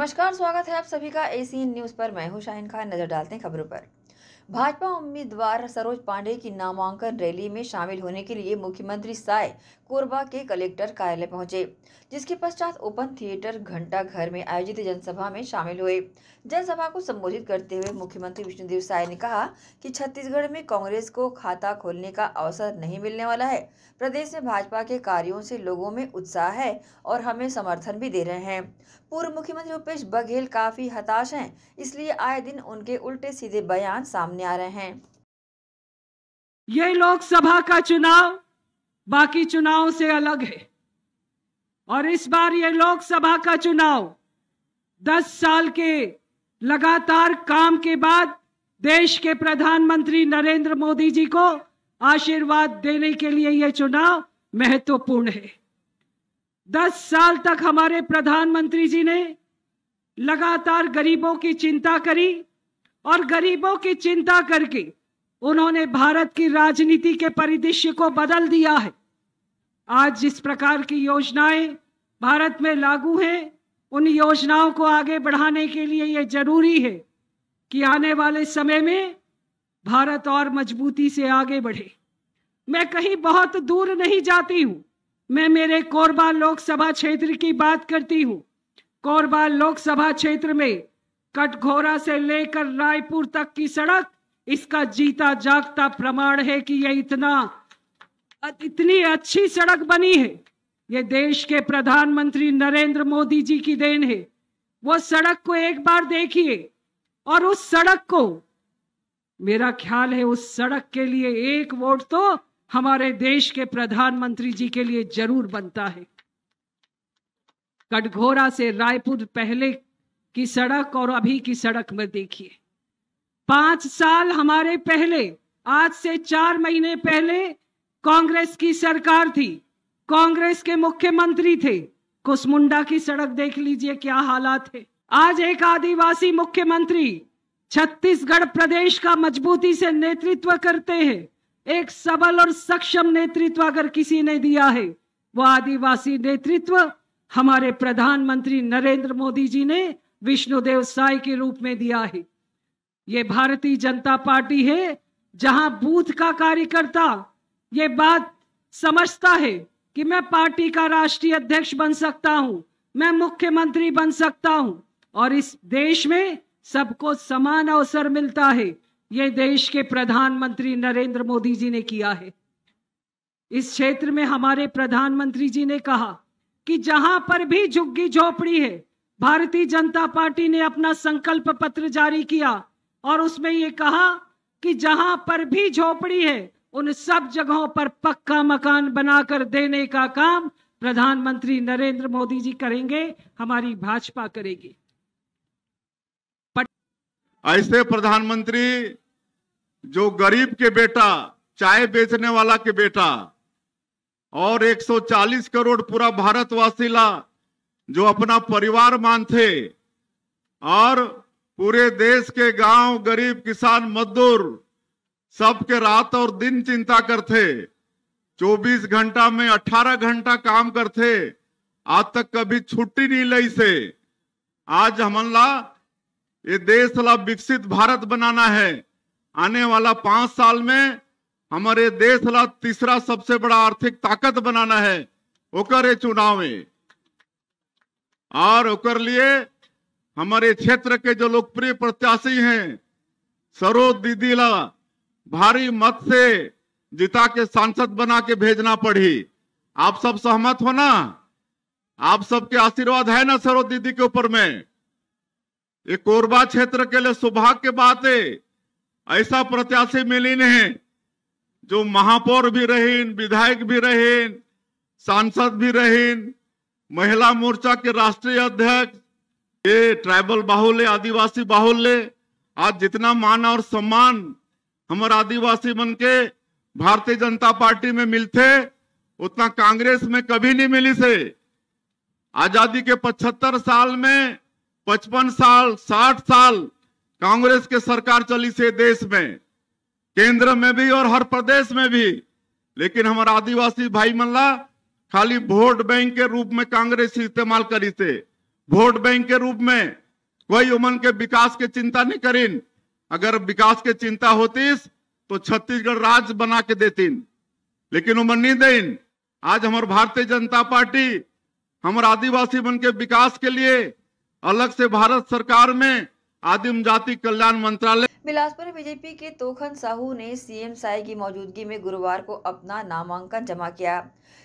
नमस्कार, स्वागत है आप सभी का एसीएन न्यूज पर। मैं हूं शाहीन खान। नजर डालते हैं खबरों पर। भाजपा उम्मीदवार सरोज पांडे की नामांकन रैली में शामिल होने के लिए मुख्यमंत्री साय कोरबा के कलेक्टर कार्यालय पहुंचे, जिसके पश्चात ओपन थिएटर घंटा घर में आयोजित जनसभा में शामिल हुए। जनसभा को संबोधित करते हुए मुख्यमंत्री विष्णुदेव साय ने कहा कि छत्तीसगढ़ में कांग्रेस को खाता खोलने का अवसर नहीं मिलने वाला है। प्रदेश में भाजपा के कार्यों से लोगों में उत्साह है और हमें समर्थन भी दे रहे हैं। पूर्व मुख्यमंत्री भूपेश बघेल काफी हताश हैं, इसलिए आए दिन उनके उल्टे सीधे बयान सामने आ रहे हैं। ये लोकसभा का चुनाव बाकी चुनावों से अलग है और इस बार ये लोकसभा का चुनाव 10 साल के लगातार काम के बाद देश के प्रधानमंत्री नरेंद्र मोदी जी को आशीर्वाद देने के लिए ये चुनाव महत्वपूर्ण है। 10 साल तक हमारे प्रधानमंत्री जी ने लगातार गरीबों की चिंता करी और गरीबों की चिंता करके उन्होंने भारत की राजनीति के परिदृश्य को बदल दिया है। आज जिस प्रकार की योजनाएं भारत में लागू हैं, उन योजनाओं को आगे बढ़ाने के लिए यह जरूरी है कि आने वाले समय में भारत और मजबूती से आगे बढ़े। मैं कहीं बहुत दूर नहीं जाती हूं, मैं मेरे कोरबा लोकसभा क्षेत्र की बात करती हूं। कोरबा लोकसभा क्षेत्र में कटघोरा से लेकर रायपुर तक की सड़क इसका जीता जागता प्रमाण है कि यह इतनी अच्छी सड़क बनी है। यह देश के प्रधानमंत्री नरेंद्र मोदी जी की देन है। वो सड़क को एक बार देखिए और उस सड़क को, मेरा ख्याल है उस सड़क के लिए एक वोट तो हमारे देश के प्रधानमंत्री जी के लिए जरूर बनता है। कटघोरा से रायपुर पहले की सड़क और अभी की सड़क में देखिए। 5 साल हमारे पहले, आज से 4 महीने पहले कांग्रेस की सरकार थी, कांग्रेस के मुख्यमंत्री थे। कुसमुंडा की सड़क देख लीजिए क्या हालात है। आज एक आदिवासी मुख्यमंत्री छत्तीसगढ़ प्रदेश का मजबूती से नेतृत्व करते हैं। एक सबल और सक्षम नेतृत्व अगर किसी ने दिया है, वो आदिवासी नेतृत्व हमारे प्रधानमंत्री नरेंद्र मोदी जी ने विष्णुदेव साय के रूप में दिया है। ये भारतीय जनता पार्टी है जहां बूथ का कार्यकर्ता ये बात समझता है कि मैं पार्टी का राष्ट्रीय अध्यक्ष बन सकता हूं, मैं मुख्यमंत्री बन सकता हूं और इस देश में सबको समान अवसर मिलता है। ये देश के प्रधानमंत्री नरेंद्र मोदी जी ने किया है। इस क्षेत्र में हमारे प्रधानमंत्री जी ने कहा कि जहां पर भी झुग्गी झोपड़ी है, भारतीय जनता पार्टी ने अपना संकल्प पत्र जारी किया और उसमें ये कहा कि जहां पर भी झोपड़ी है उन सब जगहों पर पक्का मकान बनाकर देने का काम प्रधानमंत्री नरेंद्र मोदी जी करेंगे, हमारी भाजपा करेगी। ऐसे प्रधानमंत्री जो गरीब के बेटा, चाय बेचने वाला के बेटा और 140 करोड़ पूरा भारतवासीला जो अपना परिवार मानते और पूरे देश के गांव, गरीब, किसान, मजदूर सबके रात और दिन चिंता करते, 24 घंटा में 18 घंटा काम करते, आज तक कभी छुट्टी नहीं ली से। आज हमला ये देश ला विकसित भारत बनाना है। आने वाला 5 साल में हमारे देश ला तीसरा सबसे बड़ा आर्थिक ताकत बनाना है। ओकर ये चुनाव में और ओकर लिए हमारे क्षेत्र के जो लोकप्रिय प्रत्याशी हैं, सरोज दीदी ला भारी मत से जिता के सांसद बना के भेजना पड़ी। आप सब सहमत हो ना? आप सबके आशीर्वाद है ना सरोज दीदी के ऊपर में? ये कोरबा क्षेत्र के लिए सौभाग्य की बात है, ऐसा प्रत्याशी मिली नहीं जो महापौर भी रहीन, विधायक भी रहीन, सांसद भी रहीन, महिला मोर्चा के राष्ट्रीय अध्यक्ष। ये ट्राइबल बाहुल्य, आदिवासी बाहुल्य, आज जितना मान और सम्मान हमारे आदिवासी मन के भारतीय जनता पार्टी में मिलते, उतना कांग्रेस में कभी नहीं मिली से। आजादी के 75 साल में 55 साल, 60 साल कांग्रेस के सरकार चली से देश में, केंद्र में भी और हर प्रदेश में भी। लेकिन हमारा आदिवासी भाई मल्ला खाली वोट बैंक के रूप में कांग्रेस इस्तेमाल करी से। वोट बैंक के रूप में कोई उमन के विकास के चिंता नहीं करीन। अगर विकास के चिंता होती तो छत्तीसगढ़ राज्य बना के देतीन, लेकिन उमन नहीं देन। आज हमारे भारतीय जनता पार्टी हमारे आदिवासी मन के विकास के लिए अलग से भारत सरकार में आदिम जाति कल्याण मंत्रालय। बिलासपुर में बीजेपी के तोखन साहू ने सीएम साय की मौजूदगी में गुरुवार को अपना नामांकन जमा किया।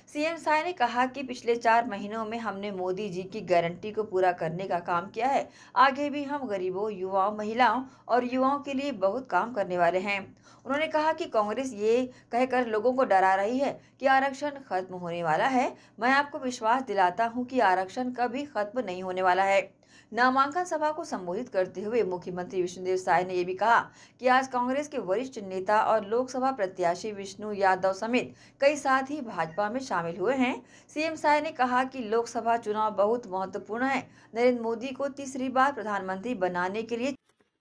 सीएम साय ने कहा कि पिछले 4 महीनों में हमने मोदी जी की गारंटी को पूरा करने का काम किया है। आगे भी हम गरीबों, युवाओं, महिलाओं और युवाओं के लिए बहुत काम करने वाले हैं। उन्होंने कहा कि कांग्रेस ये कहकर लोगों को डरा रही है कि आरक्षण खत्म होने वाला है। मैं आपको विश्वास दिलाता हूं कि आरक्षण कभी खत्म नहीं होने वाला है। नामांकन सभा को संबोधित करते हुए मुख्यमंत्री विष्णुदेव साय ने यह भी कहा कि आज कांग्रेस के वरिष्ठ नेता और लोकसभा प्रत्याशी विष्णु यादव समेत कई साथी भाजपा में शामिल हुए हैं। सीएम साय ने कहा कि लोकसभा चुनाव बहुत महत्वपूर्ण है। नरेंद्र मोदी को तीसरी बार प्रधानमंत्री बनाने के लिए।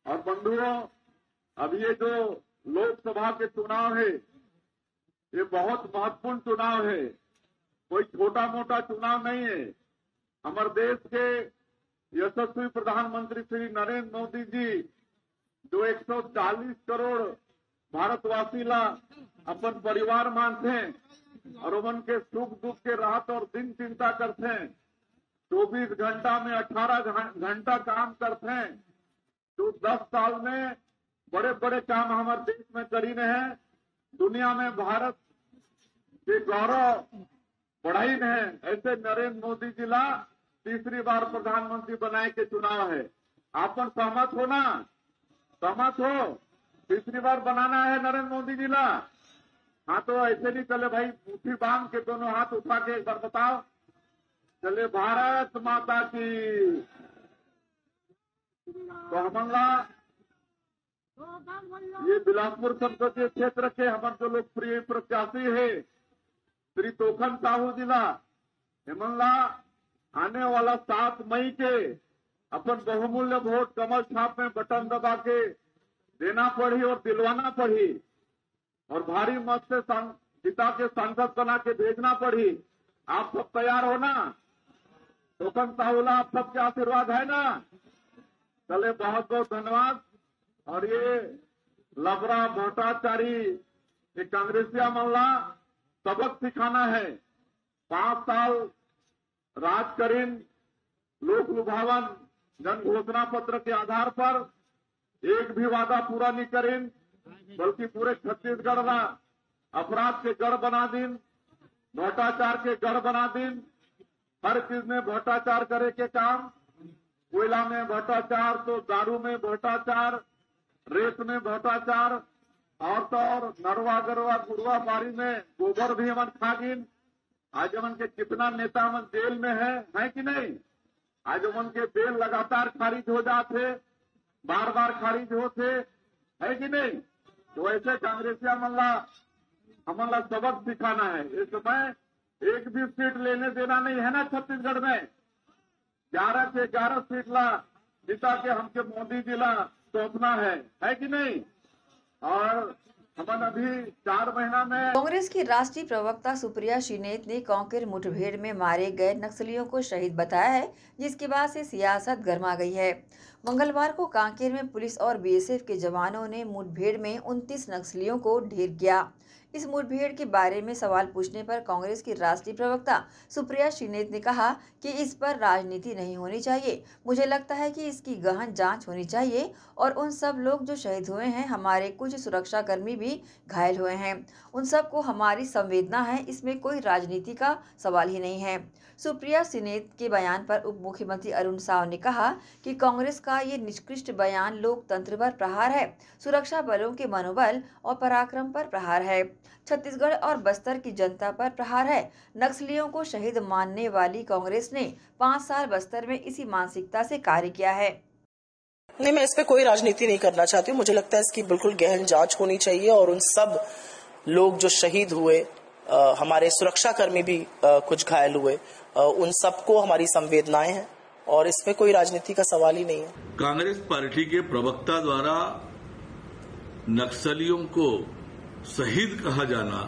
और बंधुओं, अब ये जो लोकसभा के चुनाव है, ये बहुत महत्वपूर्ण चुनाव है, कोई छोटा मोटा चुनाव नहीं है। हमारे देश के यशस्वी प्रधानमंत्री श्री नरेंद्र मोदी जी जो 140 करोड़ भारतवासी ला अपन परिवार मानते हैं और उनके सुख दुख के रात और दिन चिंता करते हैं। 24 घंटा में 18 घंटा काम करते हैं। जो 10 साल में बड़े बड़े काम हमारे देश में करीने हैं। दुनिया में भारत के गौरव बढ़ाई है। ऐसे नरेंद्र मोदी जी ला तीसरी बार प्रधानमंत्री बनाए के चुनाव है। आपन सहमत हो ना? सहमत हो? तीसरी बार बनाना है नरेंद्र मोदी जी ला। हाँ, तो ऐसे नहीं चले भाई, मुट्ठी बांध के दोनों हाथ उठा के एक बार बताओ। चले भारत माता की। तो हमला ये बिलासपुर संसदीय क्षेत्र के हमारे जो लोकप्रिय प्रत्याशी है श्री तोखन साहू जिला हेमनला आने वाला 7 मई के अपन बहुमूल्य वोट कमल छाप में बटन दबा के देना पड़ी और दिलवाना पड़ी और भारी मत से जिता के सांसद बना के भेजना पड़ी। आप सब तैयार हो ना? तोखन साहूला, आप सबके आशीर्वाद है ना? चले, बहुत बहुत धन्यवाद। और ये लबरा भट्टाचारी ये कांग्रेसिया मल्ला सबक सिखाना है। 5 साल राज करीन लोक लुभावन जन घोषणा पत्र के आधार पर एक भी वादा पूरा नहीं करीन, बल्कि पूरे छत्तीसगढ़ का अपराध के गढ़ बना दिन, भ्रष्टाचार के गढ़ बना दिन। हर चीज में भ्रष्टाचार करे के काम। कोयला में भ्रष्टाचार, तो दारू में भ्रष्टाचार, रेत में भ्रष्टाचार, और तो और नरवा गरवा गुड़वा बारी में गोबर भी हमन खागिन। आज हमन के कितना नेता हमन जेल में है कि नहीं? आज हमन के बेल लगातार खारिज हो जाते, बार बार खारिज होते, है कि नहीं? तो ऐसे कांग्रेसिया हमन ला सबक सिखाना है। इस समय एक भी सीट लेने देना नहीं है ना छत्तीसगढ़ में। 11 से 11 सीट ला जिता के हमके मोदी जी ला सौंपना है कि नहीं? और हमन अभी 4 महीना में। कांग्रेस की राष्ट्रीय प्रवक्ता सुप्रिया श्रीनेत ने कांकेर मुठभेड़ में मारे गए नक्सलियों को शहीद बताया है, जिसके बाद से सियासत गर्मा गई है। मंगलवार को कांकेर में पुलिस और बीएसएफ के जवानों ने मुठभेड़ में 29 नक्सलियों को ढेर किया। इस मुठभेड़ के बारे में सवाल पूछने पर कांग्रेस की राष्ट्रीय प्रवक्ता सुप्रिया श्रीनेत ने कहा कि इस पर राजनीति नहीं होनी चाहिए। मुझे लगता है कि इसकी गहन जांच होनी चाहिए और उन सब लोग जो शहीद हुए हैं, हमारे कुछ सुरक्षाकर्मी भी घायल हुए हैं, उन सब को हमारी संवेदना है। इसमें कोई राजनीति का सवाल ही नहीं है। सुप्रिया श्रीनेत के बयान पर उप मुख्यमंत्री अरुण साव ने कहा कि कांग्रेस का ये निष्कृष्ट बयान लोकतंत्र पर प्रहार है, सुरक्षा बलों के मनोबल और पराक्रम पर प्रहार है, छत्तीसगढ़ और बस्तर की जनता पर प्रहार है। नक्सलियों को शहीद मानने वाली कांग्रेस ने 5 साल बस्तर में इसी मानसिकता से कार्य किया है। नहीं, मैं इस पे कोई राजनीति नहीं करना चाहती हूँ। मुझे लगता है इसकी बिल्कुल गहन जांच होनी चाहिए और उन सब लोग जो शहीद हुए, हमारे सुरक्षाकर्मी भी कुछ घायल हुए, उन सबको हमारी संवेदनाएं हैं और इसमें कोई राजनीति का सवाल ही नहीं है। कांग्रेस पार्टी के प्रवक्ता द्वारा नक्सलियों को शहीद कहा जाना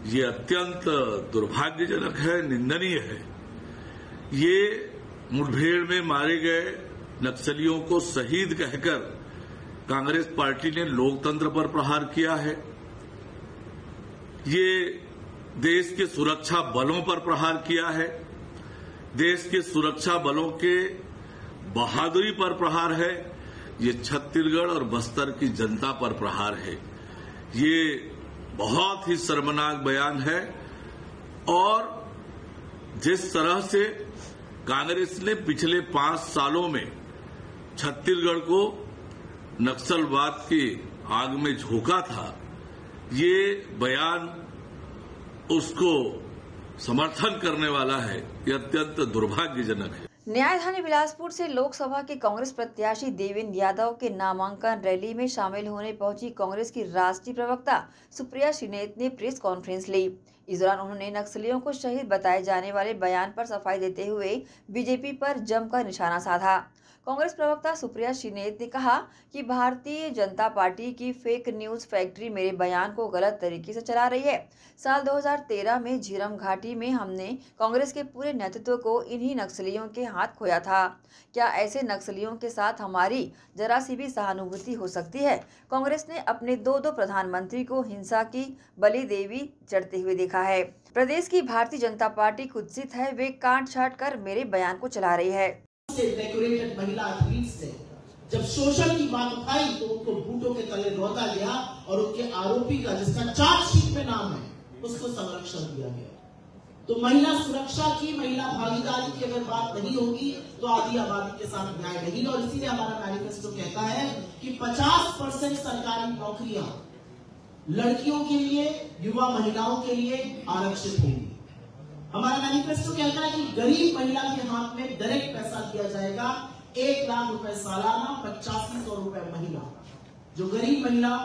ये अत्यंत दुर्भाग्यजनक है, निंदनीय है। ये मुठभेड़ में मारे गए नक्सलियों को शहीद कहकर कांग्रेस पार्टी ने लोकतंत्र पर प्रहार किया है। ये देश के सुरक्षा बलों पर प्रहार किया है। देश के सुरक्षा बलों के बहादुरी पर प्रहार है। ये छत्तीसगढ़ और बस्तर की जनता पर प्रहार है। ये बहुत ही शर्मनाक बयान है। और जिस तरह से कांग्रेस ने पिछले 5 सालों में छत्तीसगढ़ को नक्सलवाद की आग में झोंका था, ये बयान उसको समर्थन करने वाला है। ये अत्यंत दुर्भाग्यजनक है। न्यायधानी बिलासपुर से लोकसभा के कांग्रेस प्रत्याशी देवेंद्र यादव के नामांकन रैली में शामिल होने पहुंची कांग्रेस की राष्ट्रीय प्रवक्ता सुप्रिया श्रीनेत ने प्रेस कॉन्फ्रेंस ली। इस दौरान उन्होंने नक्सलियों को शहीद बताए जाने वाले बयान पर सफाई देते हुए बीजेपी पर जमकर निशाना साधा। कांग्रेस प्रवक्ता सुप्रिया श्रीनेत ने कहा कि भारतीय जनता पार्टी की फेक न्यूज फैक्ट्री मेरे बयान को गलत तरीके से चला रही है। साल 2013 में झीरम घाटी में हमने कांग्रेस के पूरे नेतृत्व को इन्हीं नक्सलियों के हाथ खोया था। क्या ऐसे नक्सलियों के साथ हमारी जरा सी भी सहानुभूति हो सकती है? कांग्रेस ने अपने 2 प्रधानमंत्री को हिंसा की बलि देवी चढ़ते हुए देखा है। प्रदेश की भारतीय जनता पार्टी कुत्सित है, वे काट छाट कर मेरे बयान को चला रही है। डेकोरेटेड महिला एथलीट से जब शोषण की बात उठाई तो उनको बूटों के तले रोता गया और उनके आरोपी का जिसका चार्जशीट में नाम है उसको संरक्षण दिया गया। तो महिला सुरक्षा की, महिला भागीदारी की अगर बात नहीं होगी तो आधी आबादी के साथ न्याय नहीं। और इसीलिए हमारा मैनिफेस्टो कहता है कि 50% सरकारी नौकरियां लड़कियों के लिए, युवा महिलाओं के लिए आरक्षित होंगी। हमारा मैनिफेस्टो कहता है कि गरीब महिला के हाथ में डायरेक्ट पैसा दिया जाएगा, 1 लाख रुपए सालाना, 8500 रुपए महीना। जो गरीब महिला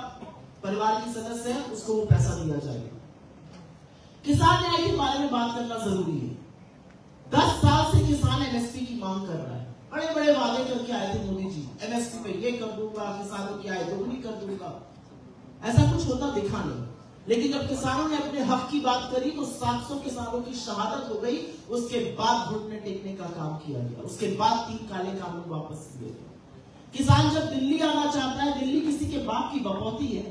परिवार की सदस्य है उसको वो पैसा दिया जाएगा। किसान न्याय के बारे में बात करना जरूरी है। 10 साल से किसान एमएसपी की मांग कर रहा है। बड़े बड़े वादे करके आए थे मोदी जी, एमएसपी पे ये कर दूंगा, किसानों की आय दोगुनी कर दूंगा। ऐसा कुछ होता दिखा नहीं। लेकिन जब किसानों ने अपने हक की बात करी तो 700 किसानों की शहादत हो गई। उसके बाद घुटने टेकने का काम किया गया। उसके बाद 3 काले कानून वापस दिए गए। किसान जब दिल्ली आना चाहता है, दिल्ली किसी के बाप की बपौती है।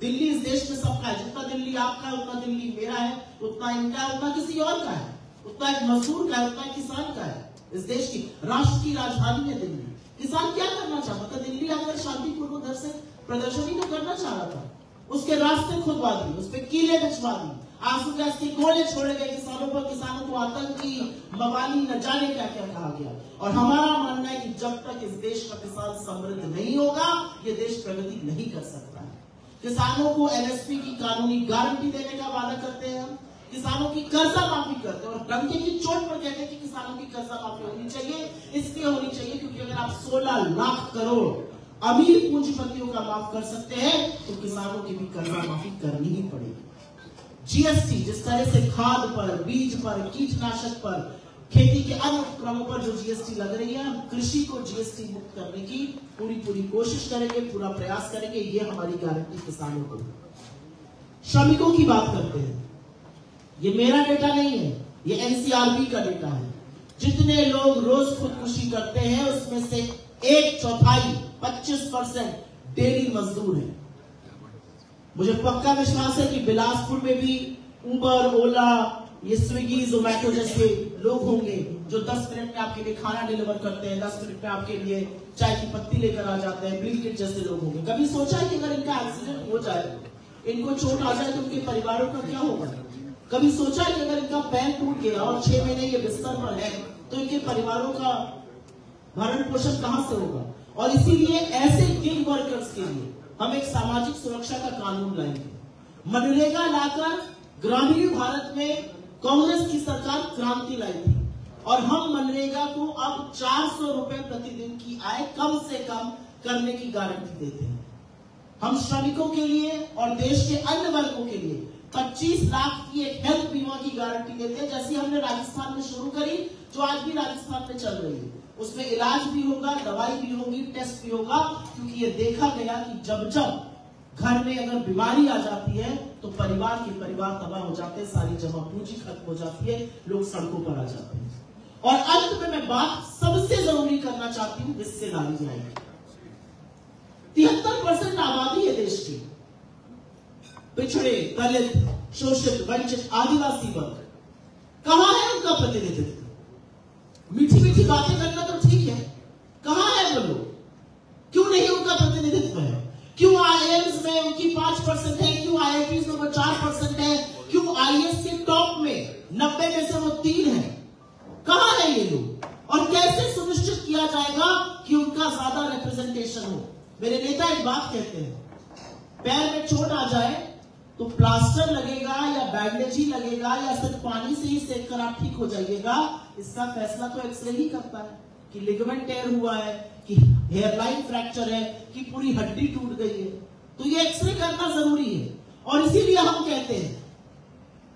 दिल्ली इस देश में सबका है। जितना दिल्ली आपका है उतना दिल्ली मेरा है, उतना इनका है, उतना किसी और का है, उतना एक मजदूर का है, उतना किसान का है। इस देश की राष्ट्र की राजधानी है दिल्ली। किसान क्या करना चाहता था? दिल्ली आकर शांतिपूर्वक उधर से प्रदर्शन ही तो करना चाह रहा था। उसके रास्ते खुदवा दिए, उस पर कीले बिछवा दी, आंसू गैस के गोले छोड़े गए किसानों पर। किसानों को आतंकी, मवाली, न जाने क्या क्या कहा गया। और हमारा मानना है कि जब तक इस देश का किसान समृद्ध नहीं होगा ये देश प्रगति नहीं कर सकता है। किसानों को एमएसपी की कानूनी गारंटी देने का वादा करते हैं हम। किसानों की कर्जा माफी करते हैं और डंके की चोट पर कहते हैं कि किसानों की कर्जा माफी होनी चाहिए। इसलिए होनी चाहिए क्योंकि अगर आप 16 लाख करोड़ अमीर पूंजीपतियों का माफ कर सकते हैं तो किसानों की भी कर्जा माफी करनी ही पड़ेगी। जीएसटी जिस तरह से खाद पर, बीज पर, कीटनाशक पर, खेती के अन्य उपक्रमों पर जो जीएसटी लग रही है, हम कृषि को जीएसटी मुक्त करने की पूरी कोशिश करेंगे, पूरा प्रयास करेंगे। ये हमारी गारंटी किसानों को। श्रमिकों की बात करते हैं। ये मेरा डेटा नहीं है, ये एनसीआरबी का डेटा है। जितने लोग रोज खुदकुशी करते हैं उसमें से 1/4 25% डेली मजदूर है। मुझे पक्का विश्वास है कि बिलासपुर में भी उबर, ओला, ये स्विगी, जोमैटो जैसे लोग होंगे जो 10 मिनट में आपके लिए खाना डिलीवर करते हैं, 10 मिनट में आपके लिए चाय की पत्ती लेकर आ जाते हैं। ब्लिंकिट जैसे लोग होंगे। कभी सोचा है कि अगर इनका एक्सीडेंट हो जाए, इनको चोट आ जाए तो उनके परिवारों का क्या होगा? कभी सोचा है कि अगर इनका पैर टूट गया और 6 महीने ये बिस्तर पर है तो इनके परिवारों का भरण पोषण कहां से होगा? और इसीलिए ऐसे गिग वर्कर्स के लिए हम एक सामाजिक सुरक्षा का कानून लाएंगे। मनरेगा लाकर ग्रामीण भारत में कांग्रेस की सरकार क्रांति लाई थी और हम मनरेगा को अब 400 रुपए प्रतिदिन की आय कम से कम करने की गारंटी देते हैं। हम श्रमिकों के लिए और देश के अन्य वर्गों के लिए 25 लाख की एक हेल्थ बीमा की गारंटी देते हैं, जैसी हमने राजस्थान में शुरू करी, जो आज भी राजस्थान में चल रही है। उसमें इलाज भी होगा, दवाई भी होगी, टेस्ट भी होगा, क्योंकि ये देखा गया कि जब घर में अगर बीमारी आ जाती है तो परिवार तबाह हो जाते हैं, सारी जमा पूंजी खत्म हो जाती है, लोग सड़कों पर आ जाते हैं। और अंत में मैं बात सबसे जरूरी करना चाहती हूं, हिस्सेदारी जाएगी। 73% आबादी है देश की, पिछड़े, दलित, शोषित, वंचित, आदिवासी वर्ग, कहां है उनका प्रतिनिधित्व? मीठी मीठी बातें करना तो ठीक है, कहां है वो लोग? क्यों नहीं उनका प्रतिनिधित्व है? क्यों आईआईएम्स में उनकी 5% है, क्यों आईआईटीज में वो 4% है, क्यों आईएएस के टॉप में 90 में से वो 3 है? कहां है ये लोग? और कैसे सुनिश्चित किया जाएगा कि उनका ज्यादा रिप्रेजेंटेशन हो? मेरे नेता एक बात कहते हैं, पैर में चोट आ जाए तो प्लास्टर लगेगा या बैंडेज ही लगेगा या सिर्फ पानी से ही सेक कर आप ठीक हो जाइएगा, इसका फैसला तो एक्सरे ही करता है कि लिगामेंट टेयर हुआ है, कि हेयरलाइन फ्रैक्चर है, कि पूरी हड्डी टूट गई है। तो ये एक्सरे करना जरूरी है। और इसीलिए हम कहते हैं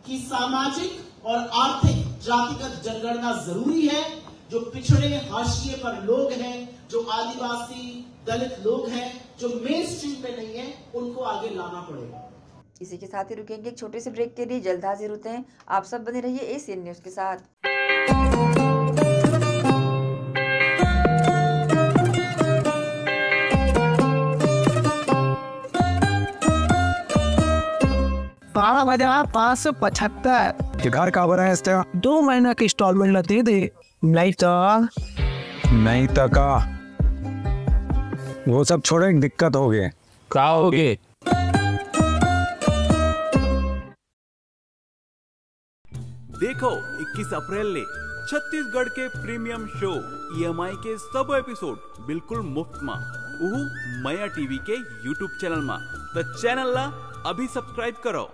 कि सामाजिक और आर्थिक जातिगत जनगणना जरूरी है। जो पिछड़े हाशिए पर लोग हैं, जो आदिवासी दलित लोग हैं, जो मेन स्ट्रीम में नहीं है, उनको आगे लाना पड़ेगा। इसी के साथ ही रुकेंगे एक छोटे से ब्रेक के लिए, जल्द हाजिर होते हैं। आप सब बने रहिए एसीएन न्यूज के साथ। बारह हजार 575। घर का बना है इसका 2 महीना की इंस्टॉलमेंट दे दे, नहीं तो का वो सब छोड़े, दिक्कत हो गई। क्या हो गए? देखो 21 अप्रैल ले छत्तीसगढ़ के प्रीमियम शो ईएमआई के सब एपिसोड बिल्कुल मुफ्त में उहु मया टीवी के यूट्यूब चैनल में। तो चैनल ला अभी सब्सक्राइब करो।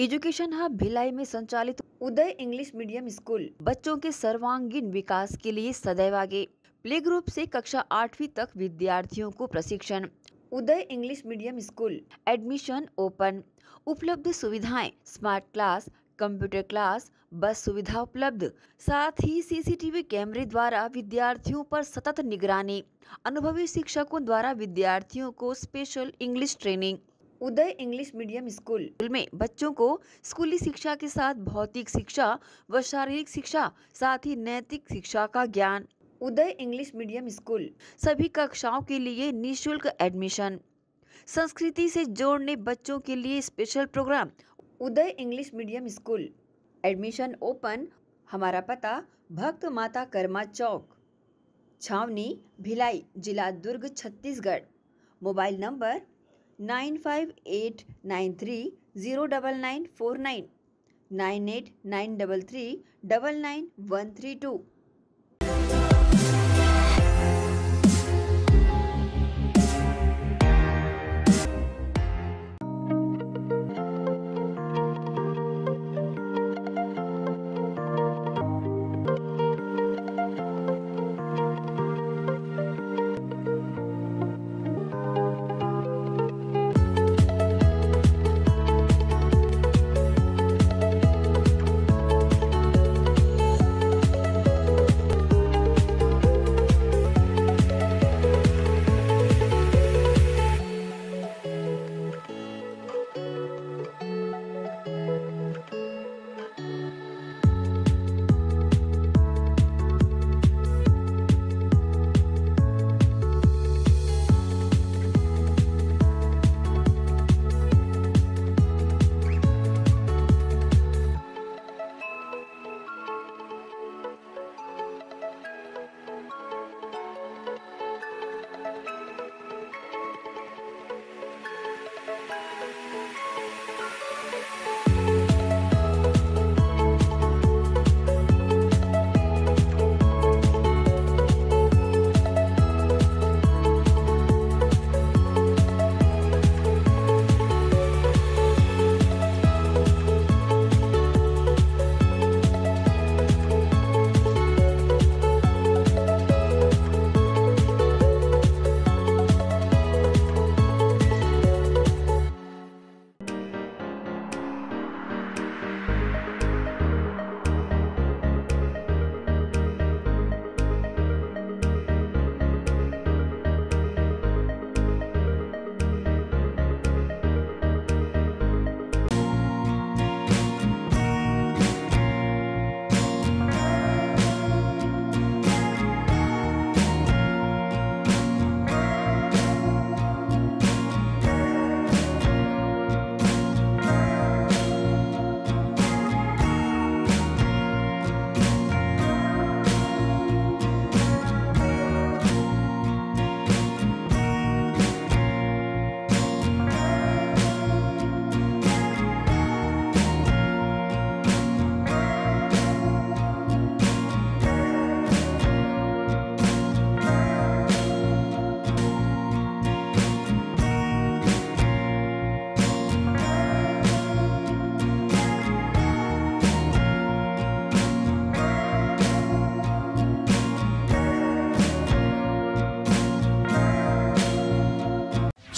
एजुकेशन हब भिलाई में संचालित उदय इंग्लिश मीडियम स्कूल बच्चों के सर्वांगीण विकास के लिए सदैव आगे। प्ले ग्रुप से कक्षा 8वीं तक विद्यार्थियों को प्रशिक्षण। Uday English medium school admission open. उपलब्ध सुविधाएं स्मार्ट क्लास, कंप्यूटर क्लास, बस सुविधा उपलब्ध, साथ ही सीसीटीवी कैमरे द्वारा विद्यार्थियों पर सतत निगरानी। अनुभवी शिक्षकों द्वारा विद्यार्थियों को स्पेशल इंग्लिश ट्रेनिंग। उदय इंग्लिश मीडियम स्कूल में बच्चों को स्कूली शिक्षा के साथ भौतिक शिक्षा व शारीरिक शिक्षा, साथ ही नैतिक शिक्षा का ज्ञान। उदय इंग्लिश मीडियम स्कूल सभी कक्षाओं के लिए निःशुल्क एडमिशन। संस्कृति से जोड़ने बच्चों के लिए special program. Uday English medium school admission open. हमारा पता भक्त माता कर्मा चौक, छावनी, भिलाई, जिला Durg, Chhattisgarh. Mobile number 9589309949, 9893399132।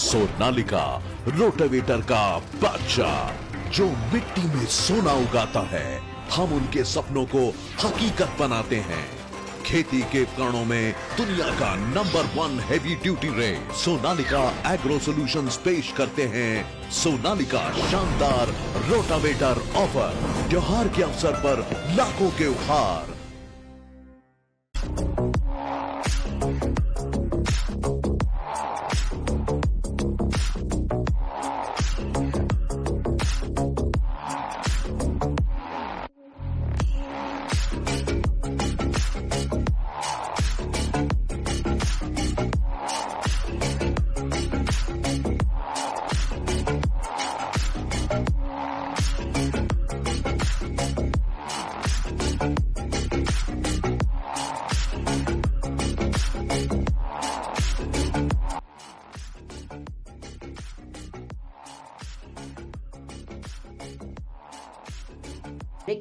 Sonalika rotavator का बादशाह जो मिट्टी में सोना उगाता है। हम उनके सपनों को हकीकत बनाते हैं। खेती के उपकरणों में दुनिया का number 1 heavy duty rate Sonalika agro solutions पेश करते हैं सोनालिका शानदार रोटावेटर ऑफर। त्योहार के अवसर पर लाखों के उपहार।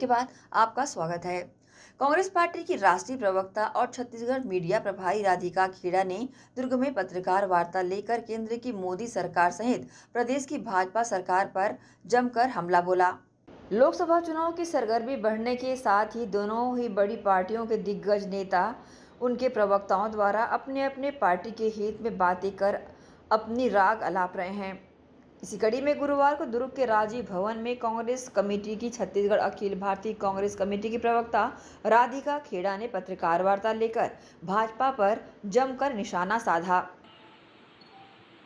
के बाद आपका स्वागत है। कांग्रेस पार्टी की राष्ट्रीय प्रवक्ता और छत्तीसगढ़ मीडिया प्रभारी राधिका खेड़ा ने दुर्ग में पत्रकार वार्ता लेकर केंद्र की मोदी सरकार सहित प्रदेश की भाजपा सरकार पर जमकर हमला बोला। लोकसभा चुनाव की सरगर्मी बढ़ने के साथ ही दोनों ही बड़ी पार्टियों के दिग्गज नेता उनके प्रवक्ताओं द्वारा अपने अपने पार्टी के हित में बातें कर अपनी राग अलाप रहे हैं। इसी कड़ी में गुरुवार को दुर्ग के राजीव भवन में कांग्रेस कमेटी की छत्तीसगढ़ अखिल भारतीय कांग्रेस कमेटी की प्रवक्ता राधिका खेड़ा ने पत्रकार वार्ता लेकर भाजपा पर जमकर निशाना साधा।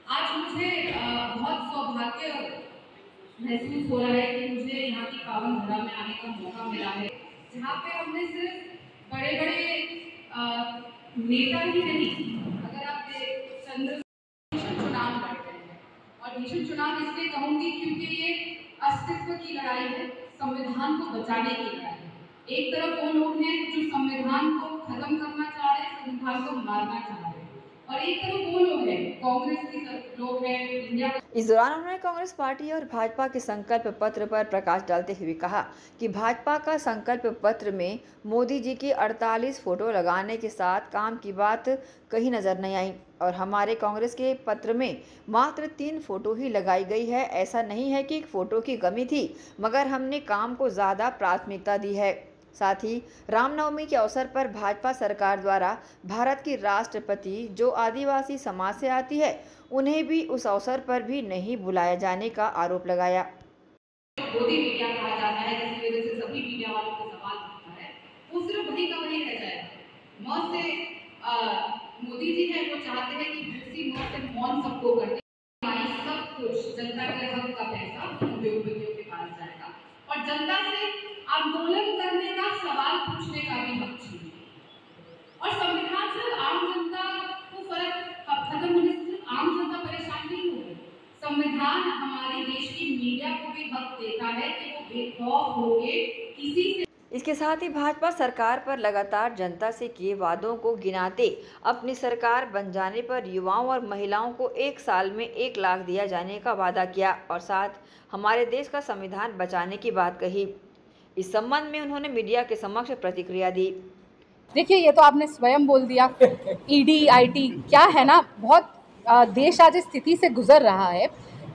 आज मुझे बहुत सौभाग्य महसूस हो रहा है कि मुझे यहाँ की पावन धरा में आने का मौका मिला है, जहाँ पे हमने सिर्फ बड़े बड़े नेता ही नहीं, अगर आप चुनाव लड़ते हैं, और भीषण चुनाव इसलिए कहूँगी क्योंकि ये अस्तित्व की लड़ाई है, संविधान को बचाने की लड़ाई है। एक तरफ वो लोग हैं जो संविधान को खत्म करना चाह रहे हैं, संविधान को मारना चाह रहे हैं, और एक तरफ वो लोग हैं, कांग्रेस के लोग हैं, इंडिया। इस दौरान उन्होंने कांग्रेस पार्टी और भाजपा के संकल्प पत्र पर प्रकाश डालते हुए कहा कि भाजपा का संकल्प पत्र में मोदी जी की 48 फोटो लगाने के साथ काम की बात कहीं नजर नहीं आई, और हमारे कांग्रेस के पत्र में मात्र 3 फोटो ही लगाई गई है। ऐसा नहीं है कि फोटो की कमी थी, मगर हमने काम को ज़्यादा प्राथमिकता दी है। साथ ही रामनवमी के अवसर पर भाजपा सरकार द्वारा भारत की राष्ट्रपति जो आदिवासी समाज से आती है, उन्हें भी उस अवसर पर भी नहीं बुलाया जाने का आरोप लगाया। मोदी मीडिया कहा जाता है, जिसकी वजह से सभी मीडिया वालों को सवाल उठता है, वो सिर्फ वही का वही रह जाएगा। मौत से मोदी जी है, वो चाहते हैं कि दूसरी मौत से मौन सबको कर दे, सब कुछ जनता के हक का पैसा उद्योगपतियों के पास जाएगा, और जनता से आंदोलन करने का, सवाल पूछने का भी हक छीने, और संविधान सिर्फ आम जनता को फर्क खत्म होने से सिर्फ आम जनता परेशान नहीं होगी। संविधान हमारे देश की मीडिया को भी हक देता है कि वो बेखौफ होके किसी से। इसके साथ ही भाजपा सरकार पर लगातार जनता से किए वादों को गिनाते अपनी सरकार बन जाने पर युवाओं और महिलाओं को 1 साल में 1 लाख दिया जाने का वादा किया, और साथ हमारे देश का संविधान बचाने की बात कही। इस संबंध में उन्होंने मीडिया के समक्ष प्रतिक्रिया दी। देखिए, ये तो आपने स्वयं बोल दिया। ईडी आईटी क्या है ना, बहुत देश आज इस स्थिति से गुजर रहा है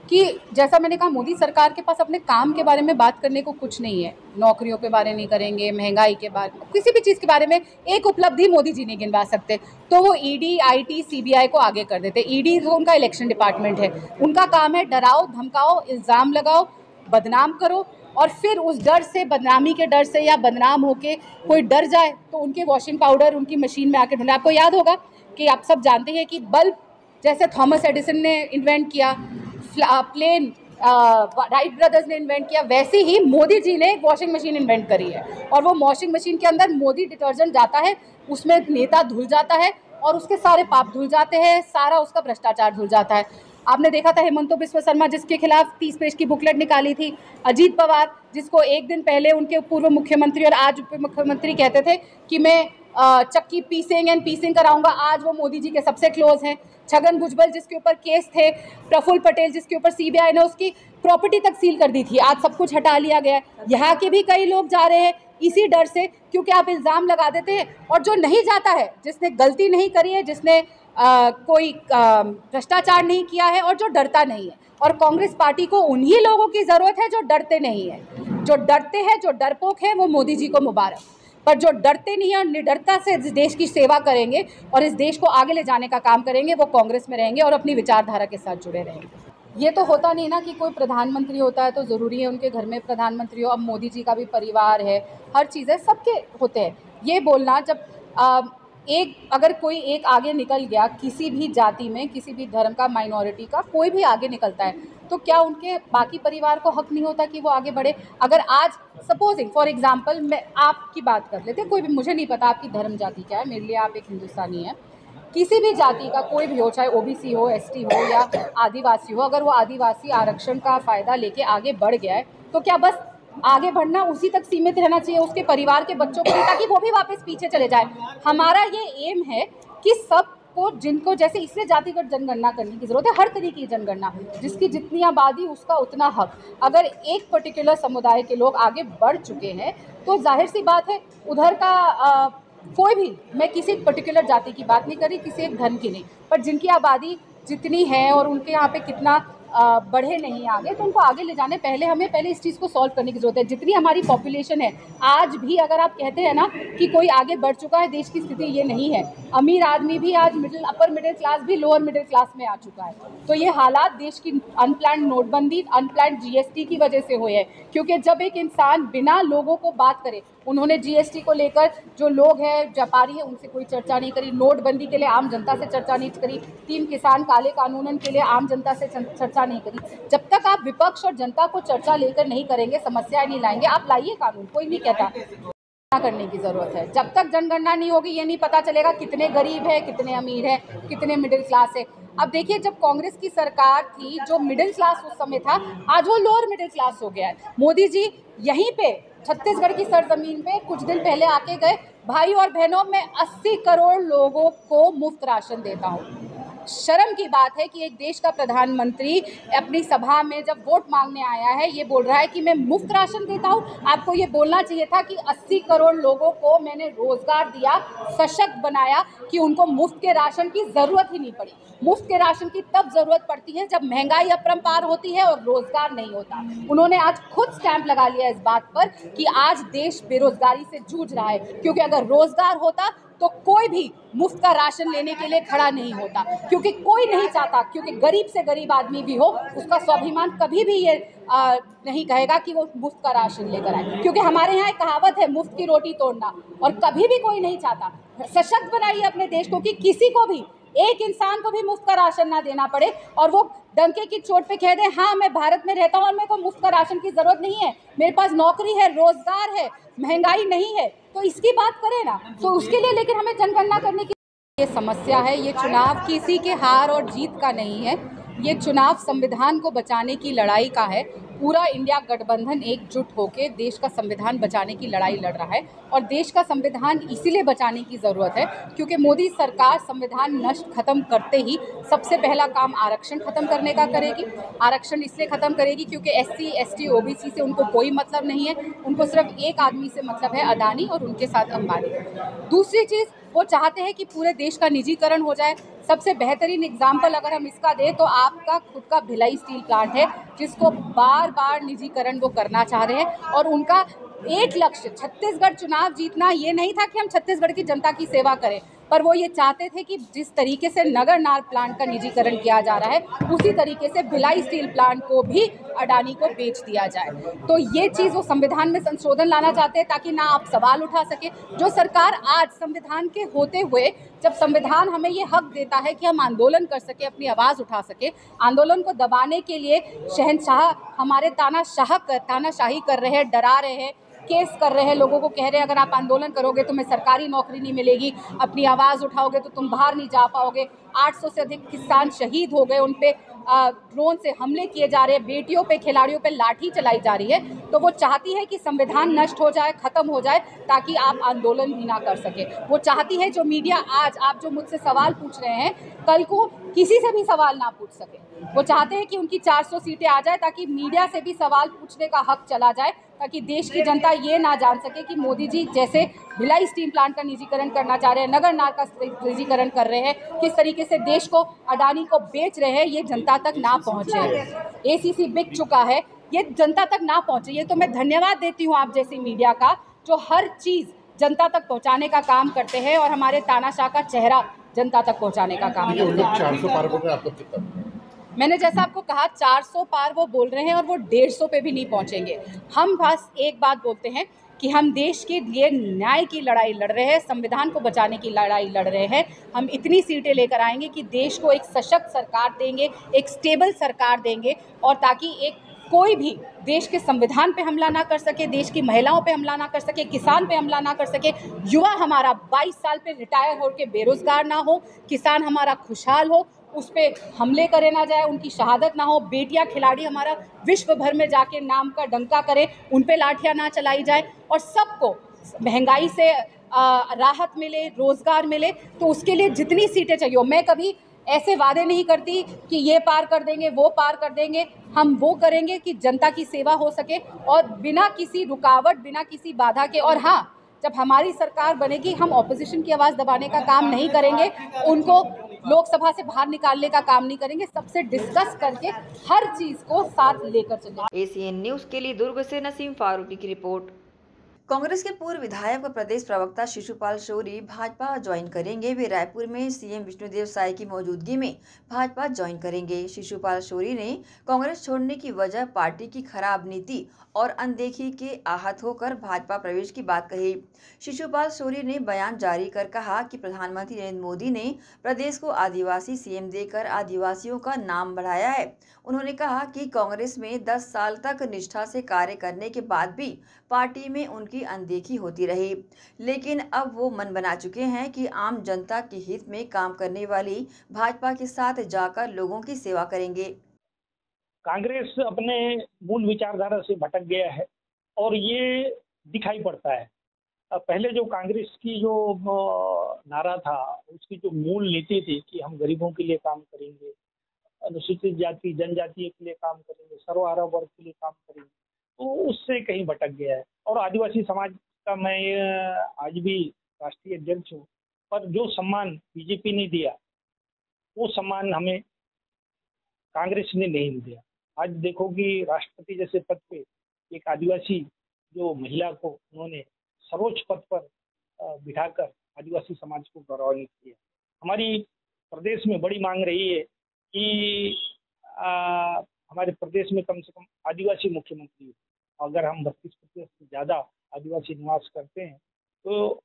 कि जैसा मैंने कहा, मोदी सरकार के पास अपने काम के बारे में बात करने को कुछ नहीं है। नौकरियों के बारे नहीं करेंगे, महंगाई के बारे में, किसी भी चीज़ के बारे में एक उपलब्धि मोदी जी नहीं गिनवा सकते, तो वो ईडी आईटी सीबीआई को आगे कर देते। ईडी तो उनका इलेक्शन डिपार्टमेंट है, उनका काम है डराओ धमकाओ, इल्ज़ाम लगाओ, बदनाम करो, और फिर उस डर से, बदनामी के डर से या बदनाम होके कोई डर जाए तो उनके वॉशिंग पाउडर उनकी मशीन में आके ढूंढे। आपको याद होगा कि आप सब जानते हैं कि बल्ब जैसे थॉमस एडिसन ने इन्वेंट किया, प्लेन राइट ब्रदर्स ने इन्वेंट किया, वैसे ही मोदी जी ने एक वॉशिंग मशीन इन्वेंट करी है, और वो वॉशिंग मशीन के अंदर मोदी डिटर्जेंट जाता है, उसमें नेता धुल जाता है और उसके सारे पाप धुल जाते हैं, सारा उसका भ्रष्टाचार धुल जाता है। आपने देखा था हेमंत बिस्वा शर्मा जिसके खिलाफ 30 पेज की बुकलेट निकाली थी, अजीत पवार जिसको एक दिन पहले उनके पूर्व मुख्यमंत्री और आज उप मुख्यमंत्री कहते थे कि मैं चक्की पीसिंग कराऊंगा, आज वो मोदी जी के सबसे क्लोज हैं। छगन भुजबल जिसके ऊपर केस थे, प्रफुल्ल पटेल जिसके ऊपर सीबीआई ने उसकी प्रॉपर्टी तक सील कर दी थी, आज सब कुछ हटा लिया गया है। यहाँ के भी कई लोग जा रहे हैं इसी डर से, क्योंकि आप इल्ज़ाम लगा देते हैं, और जो नहीं जाता है, जिसने गलती नहीं करी है, जिसने कोई भ्रष्टाचार नहीं किया है और जो डरता नहीं है, और कांग्रेस पार्टी को उन्हीं लोगों की ज़रूरत है जो डरते नहीं हैं। जो डरते हैं, जो डरपोक हैं, वो मोदी जी को मुबारक, पर जो डरते नहीं हैं और निडरता से इस देश की सेवा करेंगे और इस देश को आगे ले जाने का काम करेंगे, वो कांग्रेस में रहेंगे और अपनी विचारधारा के साथ जुड़े रहेंगे। ये तो होता नहीं ना कि कोई प्रधानमंत्री होता है तो ज़रूरी है उनके घर में प्रधानमंत्री हो। अब मोदी जी का भी परिवार है, हर चीज़ है, सबके होते हैं। ये बोलना, जब अगर कोई एक आगे निकल गया किसी भी जाति में, किसी भी धर्म का, माइनॉरिटी का कोई भी आगे निकलता है, तो क्या उनके बाकी परिवार को हक नहीं होता कि वो आगे बढ़े? अगर आज सपोजिंग फॉर एग्जांपल मैं आपकी बात कर लेते, कोई भी, मुझे नहीं पता आपकी धर्म जाति क्या है, मेरे लिए आप एक हिंदुस्तानी हैं, किसी भी जाति का कोई भी हो, चाहे ओबीसी हो, एसटी हो या आदिवासी हो, अगर वो आदिवासी आरक्षण का फ़ायदा लेके आगे बढ़ गया है, तो क्या बस आगे बढ़ना उसी तक सीमित रहना चाहिए, उसके परिवार के बच्चों को, ताकि वो भी वापस पीछे चले जाए? हमारा ये एम है कि सब आपको जिनको जैसे इसलिए जातिगत जनगणना करने की जरूरत है, हर तरीके की जनगणना, जिसकी जितनी आबादी उसका उतना हक। अगर एक पर्टिकुलर समुदाय के लोग आगे बढ़ चुके हैं तो जाहिर सी बात है उधर का कोई भी, मैं किसी पर्टिकुलर जाति की बात नहीं कर रही, किसी एक धर्म की नहीं, पर जिनकी आबादी जितनी है और उनके यहाँ पे कितना बढ़े नहीं आगे, तो उनको आगे ले जाने हमें पहले इस चीज़ को सॉल्व करने की जरूरत है। जितनी हमारी पॉपुलेशन है आज भी, अगर आप कहते हैं ना कि कोई आगे बढ़ चुका है, देश की स्थिति ये नहीं है। अमीर आदमी भी आज अपर मिडिल क्लास भी लोअर मिडिल क्लास में आ चुका है। तो ये हालात देश की अनप्लान्ड नोटबंदी, अनप्लान्ड जीएसटी की वजह से हुए हैं, क्योंकि जब एक इंसान बिना लोगों को बात करे, उन्होंने जीएसटी को लेकर जो लोग हैं, व्यापारी हैं, उनसे कोई चर्चा नहीं करी, नोटबंदी के लिए आम जनता से चर्चा नहीं करी, 3 किसान काले कानूनन के लिए आम जनता से चर्चा नहीं करी। जब तक आप विपक्ष और जनता को चर्चा लेकर नहीं करेंगे, समस्याएं नहीं लाएंगे, आप लाइए कानून, कोई नहीं कहता करने की जरूरत है। जब तक जनगणना नहीं होगी, ये नहीं पता चलेगा कितने गरीब है, कितने अमीर है, कितने मिडिल क्लास है। अब देखिए, जब कांग्रेस की सरकार थी, जो मिडिल क्लास उस समय था, आज वो लोअर मिडिल क्लास हो गया है। मोदी जी यहीं पे छत्तीसगढ़ की सरजमीन पे कुछ दिन पहले आके गए, भाई और बहनों, मैं 80 करोड़ लोगों को मुफ्त राशन देता हूँ। शर्म की बात है कि एक देश का प्रधानमंत्री अपनी सभा में जब वोट मांगने आया है, ये बोल रहा है कि मैं मुफ्त राशन देता हूँ। आपको ये बोलना चाहिए था कि 80 करोड़ लोगों को मैंने रोजगार दिया, सशक्त बनाया, कि उनको मुफ्त के राशन की ज़रूरत ही नहीं पड़ी। मुफ्त के राशन की तब ज़रूरत पड़ती है जब महंगाई अपरंपार होती है और रोजगार नहीं होता। उन्होंने आज खुद स्टैंप लगा लिया इस बात पर कि आज देश बेरोजगारी से जूझ रहा है, क्योंकि अगर रोजगार होता तो कोई भी मुफ्त का राशन लेने के लिए खड़ा नहीं होता, क्योंकि कोई नहीं चाहता, क्योंकि गरीब से गरीब आदमी भी हो, उसका स्वाभिमान कभी भी ये नहीं कहेगा कि वो मुफ्त का राशन लेकर आए, क्योंकि हमारे यहाँ एक कहावत है, मुफ्त की रोटी तोड़ना, और कभी भी कोई नहीं चाहता। सशक्त बनाइए अपने देश को कि किसी को भी, एक इंसान को भी मुफ्त का राशन ना देना पड़े, और वो डंके की चोट पे कह दे, हाँ मैं भारत में रहता हूँ और मेरे को मुफ्त का राशन की ज़रूरत नहीं है, मेरे पास नौकरी है, रोजगार है, महंगाई नहीं है, तो इसकी बात करें ना। तो उसके लिए लेकिन हमें जनगणना करने की ये समस्या है। ये चुनाव किसी के हार और जीत का नहीं है, ये चुनाव संविधान को बचाने की लड़ाई का है। पूरा इंडिया गठबंधन एकजुट होकर देश का संविधान बचाने की लड़ाई लड़ रहा है, और देश का संविधान इसीलिए बचाने की ज़रूरत है क्योंकि मोदी सरकार संविधान नष्ट खत्म करते ही सबसे पहला काम आरक्षण खत्म करने का करेगी। आरक्षण इसलिए ख़त्म करेगी क्योंकि SC, ST, OBC से उनको कोई मतलब नहीं है, उनको सिर्फ एक आदमी से मतलब है, अदानी, और उनके साथ अंबानी। दूसरी चीज़, वो चाहते हैं कि पूरे देश का निजीकरण हो जाए। सबसे बेहतरीन एग्जाम्पल अगर हम इसका दें तो आपका खुद का भिलाई स्टील प्लांट है, जिसको बार बार निजीकरण वो करना चाह रहे हैं, और उनका एक लक्ष्य छत्तीसगढ़ चुनाव जीतना ये नहीं था कि हम छत्तीसगढ़ की जनता की सेवा करें, पर वो ये चाहते थे कि जिस तरीके से नगर नार प्लांट का निजीकरण किया जा रहा है, उसी तरीके से भिलाई स्टील प्लांट को भी अडानी को बेच दिया जाए। तो ये चीज़ वो संविधान में संशोधन लाना चाहते हैं ताकि ना आप सवाल उठा सके। जो सरकार आज संविधान के होते हुए, जब संविधान हमें ये हक देता है कि हम आंदोलन कर सके, अपनी आवाज़ उठा सके, आंदोलन को दबाने के लिए शहंशाह हमारे तानाशाही कर रहे हैं, डरा रहे हैं, केस कर रहे हैं, लोगों को कह रहे हैं अगर आप आंदोलन करोगे तुम्हें सरकारी नौकरी नहीं मिलेगी, अपनी आवाज़ उठाओगे तो तुम बाहर नहीं जा पाओगे। 800 से अधिक किसान शहीद हो गए, उन पे ड्रोन से हमले किए जा रहे हैं, बेटियों पे, खिलाड़ियों पे लाठी चलाई जा रही है। तो वो चाहती है कि संविधान नष्ट हो जाए, ख़त्म हो जाए, ताकि आप आंदोलन भी ना कर सके। वो चाहती है जो मीडिया आज आप जो मुझसे सवाल पूछ रहे हैं, कल को किसी से भी सवाल ना पूछ सके। वो चाहते हैं कि उनकी 400 सीटें आ जाए ताकि मीडिया से भी सवाल पूछने का हक चला जाए, ताकि देश की जनता ये ना जान सके कि मोदी जी जैसे भिलाई स्टील प्लांट का निजीकरण करना चाह रहे हैं, नगर नार का निजीकरण कर रहे हैं, किस तरीके से देश को अडानी को बेच रहे हैं, ये जनता तक ना पहुँचे। ACC बिक चुका है, ये जनता तक ना पहुँचे। ये तो मैं धन्यवाद देती हूँ आप जैसी मीडिया का, जो हर चीज़ जनता तक पहुँचाने का काम करते हैं, और हमारे तानाशाह का चेहरा जनता तक पहुँचाने का काम करते हैं। 400 पार बोल रहे हैं, आपको कितना? मैंने जैसा आपको कहा 400 पार वो बोल रहे हैं, और वो 150 पे भी नहीं पहुंचेंगे। हम बस एक बात बोलते हैं कि हम देश के लिए न्याय की लड़ाई लड़ रहे हैं, संविधान को बचाने की लड़ाई लड़ रहे हैं। हम इतनी सीटें लेकर आएंगे कि देश को एक सशक्त सरकार देंगे, एक स्टेबल सरकार देंगे, और ताकि एक कोई भी देश के संविधान पे हमला ना कर सके, देश की महिलाओं पे हमला ना कर सके, किसान पे हमला ना कर सके, युवा हमारा 22 साल पे रिटायर होकर बेरोजगार ना हो, किसान हमारा खुशहाल हो, उस पर हमले करे ना जाए, उनकी शहादत ना हो, बेटियां खिलाड़ी हमारा विश्व भर में जाके नाम का डंका करे, उन पे लाठियां ना चलाई जाए, और सबको महंगाई से राहत मिले, रोजगार मिले, तो उसके लिए जितनी सीटें चाहिए हो। मैं कभी ऐसे वादे नहीं करती कि ये पार कर देंगे, वो पार कर देंगे। हम वो करेंगे कि जनता की सेवा हो सके और बिना किसी रुकावट, बिना किसी बाधा के। और हाँ, जब हमारी सरकार बनेगी, हम ऑपोजिशन की आवाज़ दबाने का काम नहीं करेंगे, उनको लोकसभा से बाहर निकालने का काम नहीं करेंगे, सबसे डिस्कस करके हर चीज़ को साथ लेकर चलेंगे। एसीएन न्यूज़ के लिए दुर्ग से नसीम फारूकी की रिपोर्ट। कांग्रेस के पूर्व विधायक व प्रदेश प्रवक्ता शिशुपाल शौरी भाजपा ज्वाइन करेंगे। वे रायपुर में सीएम विष्णुदेव साय की मौजूदगी में भाजपा ज्वाइन करेंगे। शिशुपाल शौरी ने कांग्रेस छोड़ने की वजह पार्टी की खराब नीति और अनदेखी के आहत होकर भाजपा प्रवेश की बात कही। शिशुपाल शौरी ने बयान जारी कर कहा कि प्रधानमंत्री नरेंद्र मोदी ने प्रदेश को आदिवासी सीएम देकर आदिवासियों का नाम बढ़ाया है। उन्होंने कहा कि कांग्रेस में 10 साल तक निष्ठा से कार्य करने के बाद भी पार्टी में उनकी अनदेखी होती रही, लेकिन अब वो मन बना चुके हैं कि आम जनता के हित में काम करने वाली भाजपा के साथ जाकर लोगों की सेवा करेंगे। कांग्रेस अपने मूल विचारधारा से भटक गया है और ये दिखाई पड़ता है। पहले जो कांग्रेस की जो नारा था, उसकी जो मूल नीति थी कि हम गरीबों के लिए काम करेंगे, अनुसूचित जाति जनजाति के लिए काम करेंगे, सर्वहारा वर्ग के लिए काम करेंगे, तो उससे कहीं भटक गया है। और आदिवासी समाज का मैं आज भी राष्ट्रीय अध्यक्ष हूँ, पर जो सम्मान बीजेपी ने दिया वो सम्मान हमें कांग्रेस ने नहीं दिया। आज देखो कि राष्ट्रपति जैसे पद पे एक आदिवासी जो महिला को उन्होंने सर्वोच्च पद पर बिठाकर आदिवासी समाज को गौरवान्वित किया। हमारी प्रदेश में बड़ी मांग रही है कि हमारे प्रदेश में कम से कम आदिवासी मुख्यमंत्री हो। अगर हम 32% से ज़्यादा आदिवासी निवास करते हैं तो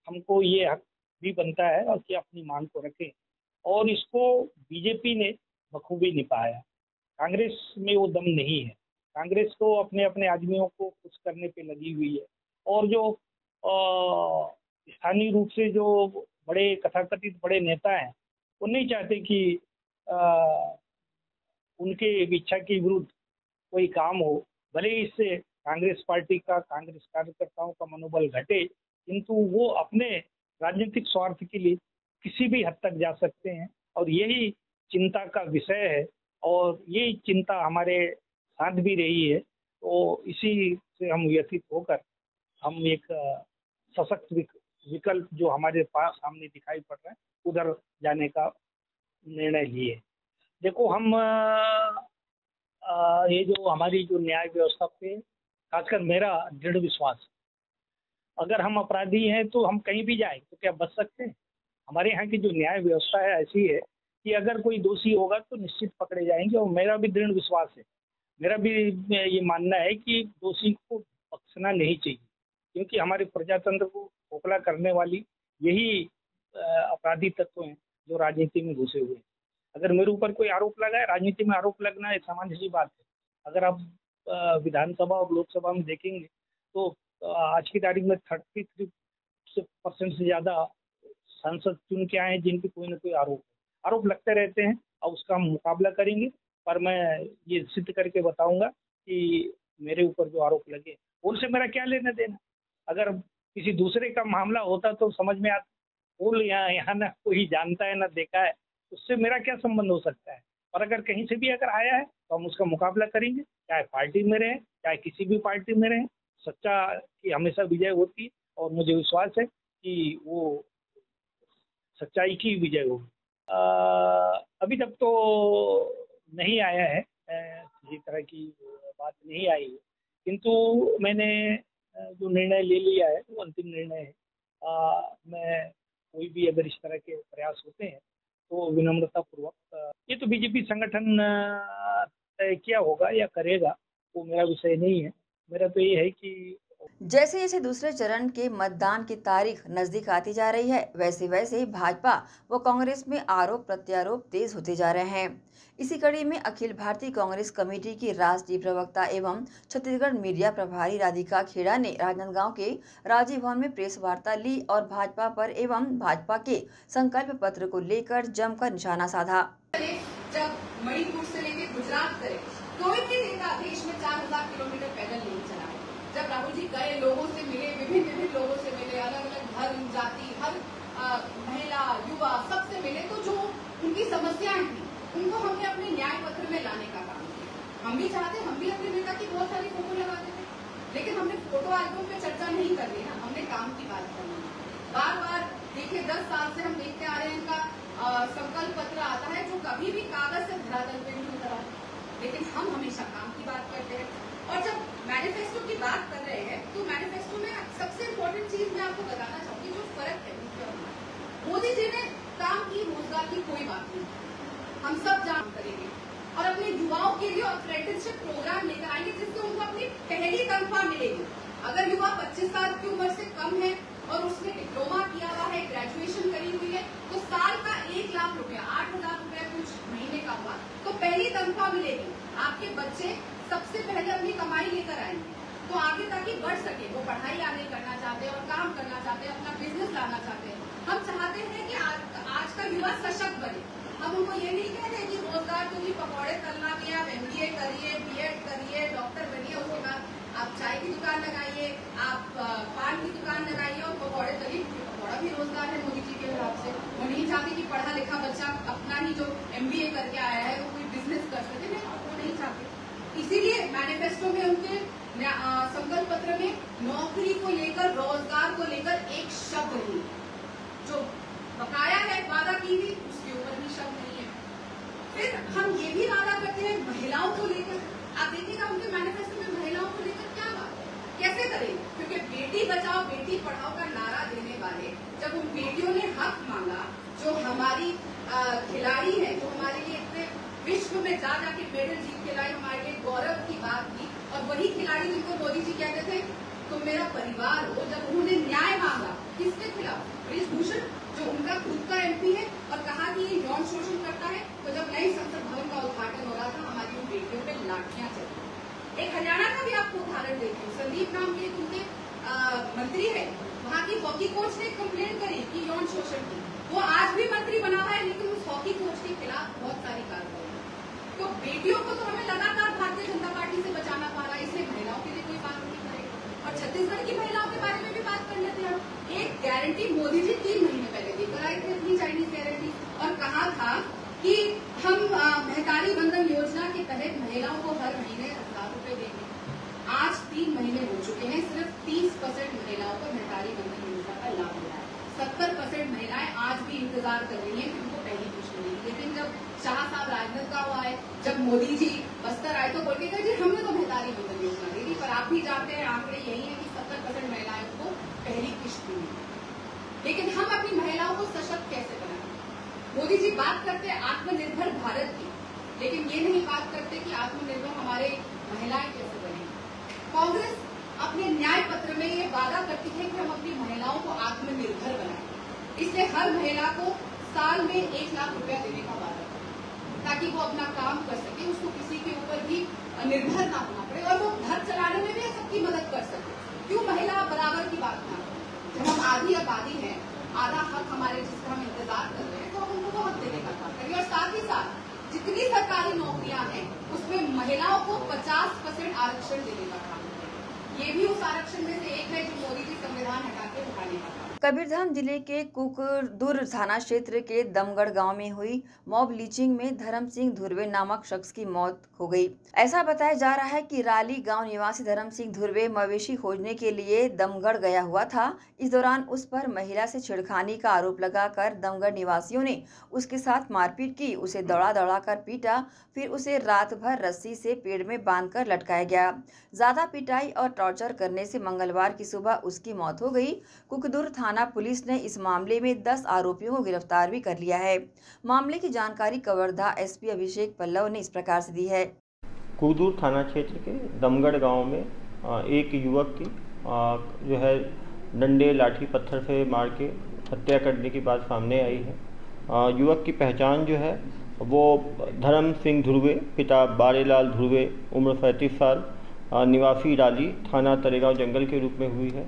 हमको ये हक भी बनता है और कि अपनी मांग को रखें, और इसको बीजेपी ने बखूबी निभाया। कांग्रेस में वो दम नहीं है। कांग्रेस तो अपने अपने आदमियों को खुश करने पे लगी हुई है, और जो स्थानीय रूप से जो बड़े कथाकथित बड़े नेता हैं वो नहीं चाहते कि उनके इच्छा के विरुद्ध कोई काम हो। भले ही इससे कांग्रेस पार्टी का, कांग्रेस कार्यकर्ताओं का मनोबल घटे, किंतु वो अपने राजनीतिक स्वार्थ के लिए किसी भी हद तक जा सकते हैं, और यही चिंता का विषय है और यही चिंता हमारे साथ भी रही है। तो इसी से हम व्यथित होकर हम एक सशक्त विकल्प जो हमारे पास सामने दिखाई पड़ रहा है उधर जाने का निर्णय लिए। देखो, हम ये जो हमारी जो न्याय व्यवस्था पे खासकर मेरा दृढ़ विश्वास, अगर हम अपराधी हैं तो हम कहीं भी जाएं तो क्या बच सकते हैं? हमारे यहाँ की जो न्याय व्यवस्था है ऐसी है कि अगर कोई दोषी होगा तो निश्चित पकड़े जाएंगे, और मेरा भी दृढ़ विश्वास है, मेरा भी ये मानना है कि दोषी को बख्शना नहीं चाहिए, क्योंकि हमारे प्रजातंत्र को खोखला करने वाली यही अपराधी तत्व हैं जो राजनीति में घुसे हुए हैं। अगर मेरे ऊपर कोई आरोप लगा है, राजनीति में आरोप लगना एक सामान्य सी बात है। अगर आप विधानसभा और लोकसभा में देखेंगे तो आज की तारीख में 33% से ज़्यादा सांसद चुन के आए हैं जिनके कोई ना कोई आरोप लगते रहते हैं, और उसका हम मुकाबला करेंगे। पर मैं ये सिद्ध करके बताऊंगा कि मेरे ऊपर जो आरोप लगे उनसे मेरा क्या लेना देना। अगर किसी दूसरे का मामला होता तो समझ में आता, वो यहाँ ना कोई जानता है ना देखा है, उससे मेरा क्या संबंध हो सकता है। और अगर कहीं से भी अगर आया है तो हम उसका मुकाबला करेंगे, चाहे पार्टी में रहे चाहे किसी भी पार्टी में रहे। सच्चा की हमेशा विजय होती है, और मुझे विश्वास है कि वो सच्चाई की विजय होगी। अभी तक तो नहीं आया है, किसी तरह की बात नहीं आई है, किंतु मैंने जो निर्णय ले लिया है वो अंतिम निर्णय है। मैं कोई भी अगर इस तरह के प्रयास होते हैं तो विनम्रता पूर्वक, ये तो बीजेपी संगठन तय किया होगा या करेगा, वो मेरा विषय नहीं है। मेरा तो ये है कि जैसे जैसे दूसरे चरण के मतदान की तारीख नजदीक आती जा रही है, वैसे वैसे भाजपा व कांग्रेस में आरोप प्रत्यारोप तेज होते जा रहे हैं। इसी कड़ी में अखिल भारतीय कांग्रेस कमेटी की राष्ट्रीय प्रवक्ता एवं छत्तीसगढ़ मीडिया प्रभारी राधिका खेड़ा ने राजनांदगांव के राजीव भवन में प्रेस वार्ता ली और भाजपा पर एवं भाजपा के संकल्प पत्र को लेकर जमकर निशाना साधा। जब मणिपुर से लेकर गुजरात तक कोई भी नेता देश में 4000 किलोमीटर पैदल नहीं चला। जब राहुल जी गए, लोगों से मिले, विभिन्न लोगों से मिले, अलग अलग धर्म जाति, हर महिला, युवा सबसे मिले, तो जो उनकी समस्याएं थी उनको हमने अपने न्याय पत्र में लाने का काम किया। हम भी चाहते, हम भी अपने नेता की बहुत सारी फोटो लगाते थे, लेकिन हमने फोटो एल्बम पे चर्चा नहीं करनी ना, हमने काम की बात करनी। बार बार देखिए 10 साल से हम देखते आ रहे हैं, इनका संकल्प पत्र आता है जो कभी भी कागज से धरातल पे नहीं उतरा, लेकिन हम हमेशा काम की बात करते हैं। और जब मैनिफेस्टो की बात कर रहे हैं तो मैनिफेस्टो में सबसे इम्पोर्टेंट चीज मैं आपको बताना चाहूंगी, जो फर्क है मोदी जी ने काम की, रोजगार की कोई बात नहीं, हम सब जान करेंगे और अपने युवाओं के लिए अप्रेंटिसशिप प्रोग्राम लेकर आएंगे जिससे उनको अपनी पहली तनख्वाह मिलेगी। अगर युवा 25 साल की उम्र से कम है और उसने डिप्लोमा किया हुआ है, ग्रेजुएशन करी हुई है, तो साल का 1 लाख रुपया, 8,000 रुपया कुछ महीने का हुआ तो पहली तनख्वाह मिलेगी। आपके बच्चे सबसे पहले अपनी कमाई लेकर आएंगे तो आगे ताकि बढ़ सके, वो पढ़ाई आगे करना चाहते हैं और काम करना चाहते हैं, अपना बिजनेस लाना चाहते हैं। हम चाहते हैं कि आज का युवा सशक्त बने। हम उनको ये नहीं कह रहे कि रोजगार के लिए पकौड़े तलना भी, आप MBA करिए, B.Ed करिए, डॉक्टर बनिए, उसके बाद आप चाय की दुकान लगाइए, आप पान की दुकान लगाइए और पकौड़े तलिए। पकौड़ा भी रोजगार है मोदी जी के हिसाब से। वो नहीं चाहते कि पढ़ा लिखा बच्चा अपना ही जो MBA करके आया है वो कोई बिजनेस कर सके, नहीं, वो नहीं चाहते। इसीलिए मैनिफेस्टो में उनके संकल्प पत्र में नौकरी को लेकर, रोजगार को लेकर एक शब्द नहीं, जो बकाया है वादा की थी उसके ऊपर भी शब्द नहीं है। फिर हम ये भी वादा करते हैं महिलाओं को लेकर, आप देखिएगा उनके मैनिफेस्टो में महिलाओं को लेकर क्या बात कैसे करेंगे, क्योंकि बेटी बचाओ बेटी पढ़ाओ का नारा देने वाले जब उन बेटियों ने हक मांगा, जो हमारी खिलाड़ी है, जो हमारे लिए इतने विश्व में जा जाके मेडल जीत के लाई, हमारे लिए गौरव की बात थी, और वही खिलाड़ी जिनको मोदी जी कहते थे तुम मेरा परिवार हो, जब उन्होंने न्याय मांगा किसके खिलाफ, ब्रिजभूषण जो उनका खुद का MP है, और कहा कि ये यौन शोषण करता है, तो जब नई संसद भवन का उद्घाटन हो रहा था हमारी उन बेटियों पे लाठियां चली। एक हरियाणा का भी आपको उदाहरण देती हूँ, संदीप नाम के उनके मंत्री है, वहाँ की हॉकी कोच ने कंप्लेन करी कि यौन शोषण की, वो आज भी मंत्री बना हुआ है, लेकिन उस हॉकी कोच के खिलाफ बहुत सारी कार्रवाई। तो बेटियों को तो हमें लगातार भारतीय जनता पार्टी से बचाना पा रहा है, इसलिए महिलाओं के लिए कोई बात नहीं करेगा। और छत्तीसगढ़ की महिलाओं के बारे में भी बात कर लेते हैं हम। एक गारंटी मोदी जी 3 महीने पहले लेकर आए थे, अपनी चाइनीज गारंटी, और कहा था कि हम महतारी बंधन योजना के तहत महिलाओं को हर महीने 1000 रुपए देंगे। आज 3 महीने हो चुके हैं, सिर्फ 30% महिलाओं को महतारी बंधन योजना का लाभ मिला है। 70% महिलाएं आज भी इंतजार कर रही हैं कि उनको पहली किस्त मिलेगी। लेकिन जब शाह साहब राजनीति का हुआ है, जब मोदी जी बस्तर आए तो बोल के जी हमने तो महतारी बंधन योजना दे दी, पर आप भी जानते हैं आंकड़े यही है कि 70% महिलाओं को पहली किस्त मिली। लेकिन हम अपनी महिलाओं को सशक्त कैसे बनाएं? मोदी जी बात करते हैं आत्मनिर्भर भारत की, लेकिन ये नहीं बात करते कि आत्मनिर्भर हमारे महिलाएं कैसे बनेंगी। कांग्रेस अपने न्याय पत्र में ये वादा करती है कि हम अपनी महिलाओं को आत्मनिर्भर बनाएंगे, इसलिए हर महिला को साल में 1 लाख रुपया देने का वादा करें, ताकि वो अपना काम कर सके, उसको किसी के ऊपर भी निर्भर ना होना पड़े, और वो घर चलाने में भी सबकी मदद कर सके। क्यों महिला बराबर की बात ना करें? जब हम आधी आबादी है, आधा हक हमारे जिसका हम इंतजार कर रहे हैं, तो हम उनको हक देने का काम करें। और साथ ही साथ जितनी सरकारी नौकरियां हैं उसमें महिलाओं को 50% आरक्षण देने का काम करें। ये भी उस आरक्षण में से एक है जो मोदी जी संविधान हटा के उठाने का काम। कबीरधाम जिले के कुकुरदुर थाना क्षेत्र के दमगढ़ गांव में हुई मॉब लिंचिंग में धर्म सिंह धुर्वे नामक शख्स की मौत हो गई। ऐसा बताया जा रहा है कि राली गांव निवासी धर्म सिंह धुर्वे मवेशी खोजने के लिए दमगढ़ गया हुआ था। इस दौरान उस पर महिला से छेड़खानी का आरोप लगाकर दमगढ़ निवासियों ने उसके साथ मारपीट की, उसे दौड़ा दौड़ा कर पीटा, फिर उसे रात भर रस्सी से पेड़ में बांधकर लटकाया गया। ज्यादा पिटाई और टॉर्चर करने से मंगलवार की सुबह उसकी मौत हो गई। कुकुरदुर थाना पुलिस ने इस मामले में 10 आरोपियों को गिरफ्तार भी कर लिया है। मामले की जानकारी कवर्धा SP अभिषेक पल्लव ने इस प्रकार से दी है। कुकुरदुर थाना क्षेत्र के दमगढ़ गांव में एक युवक की जो है डंडे लाठी पत्थर से मार के हत्या करने की बात सामने आई है। युवक की पहचान जो है वो धर्म सिंह धुर्वे, पिता बारेलाल धुर्वे, उम्र 35 साल, निवासी राली, थाना तरेगांव जंगल के रूप में हुई है।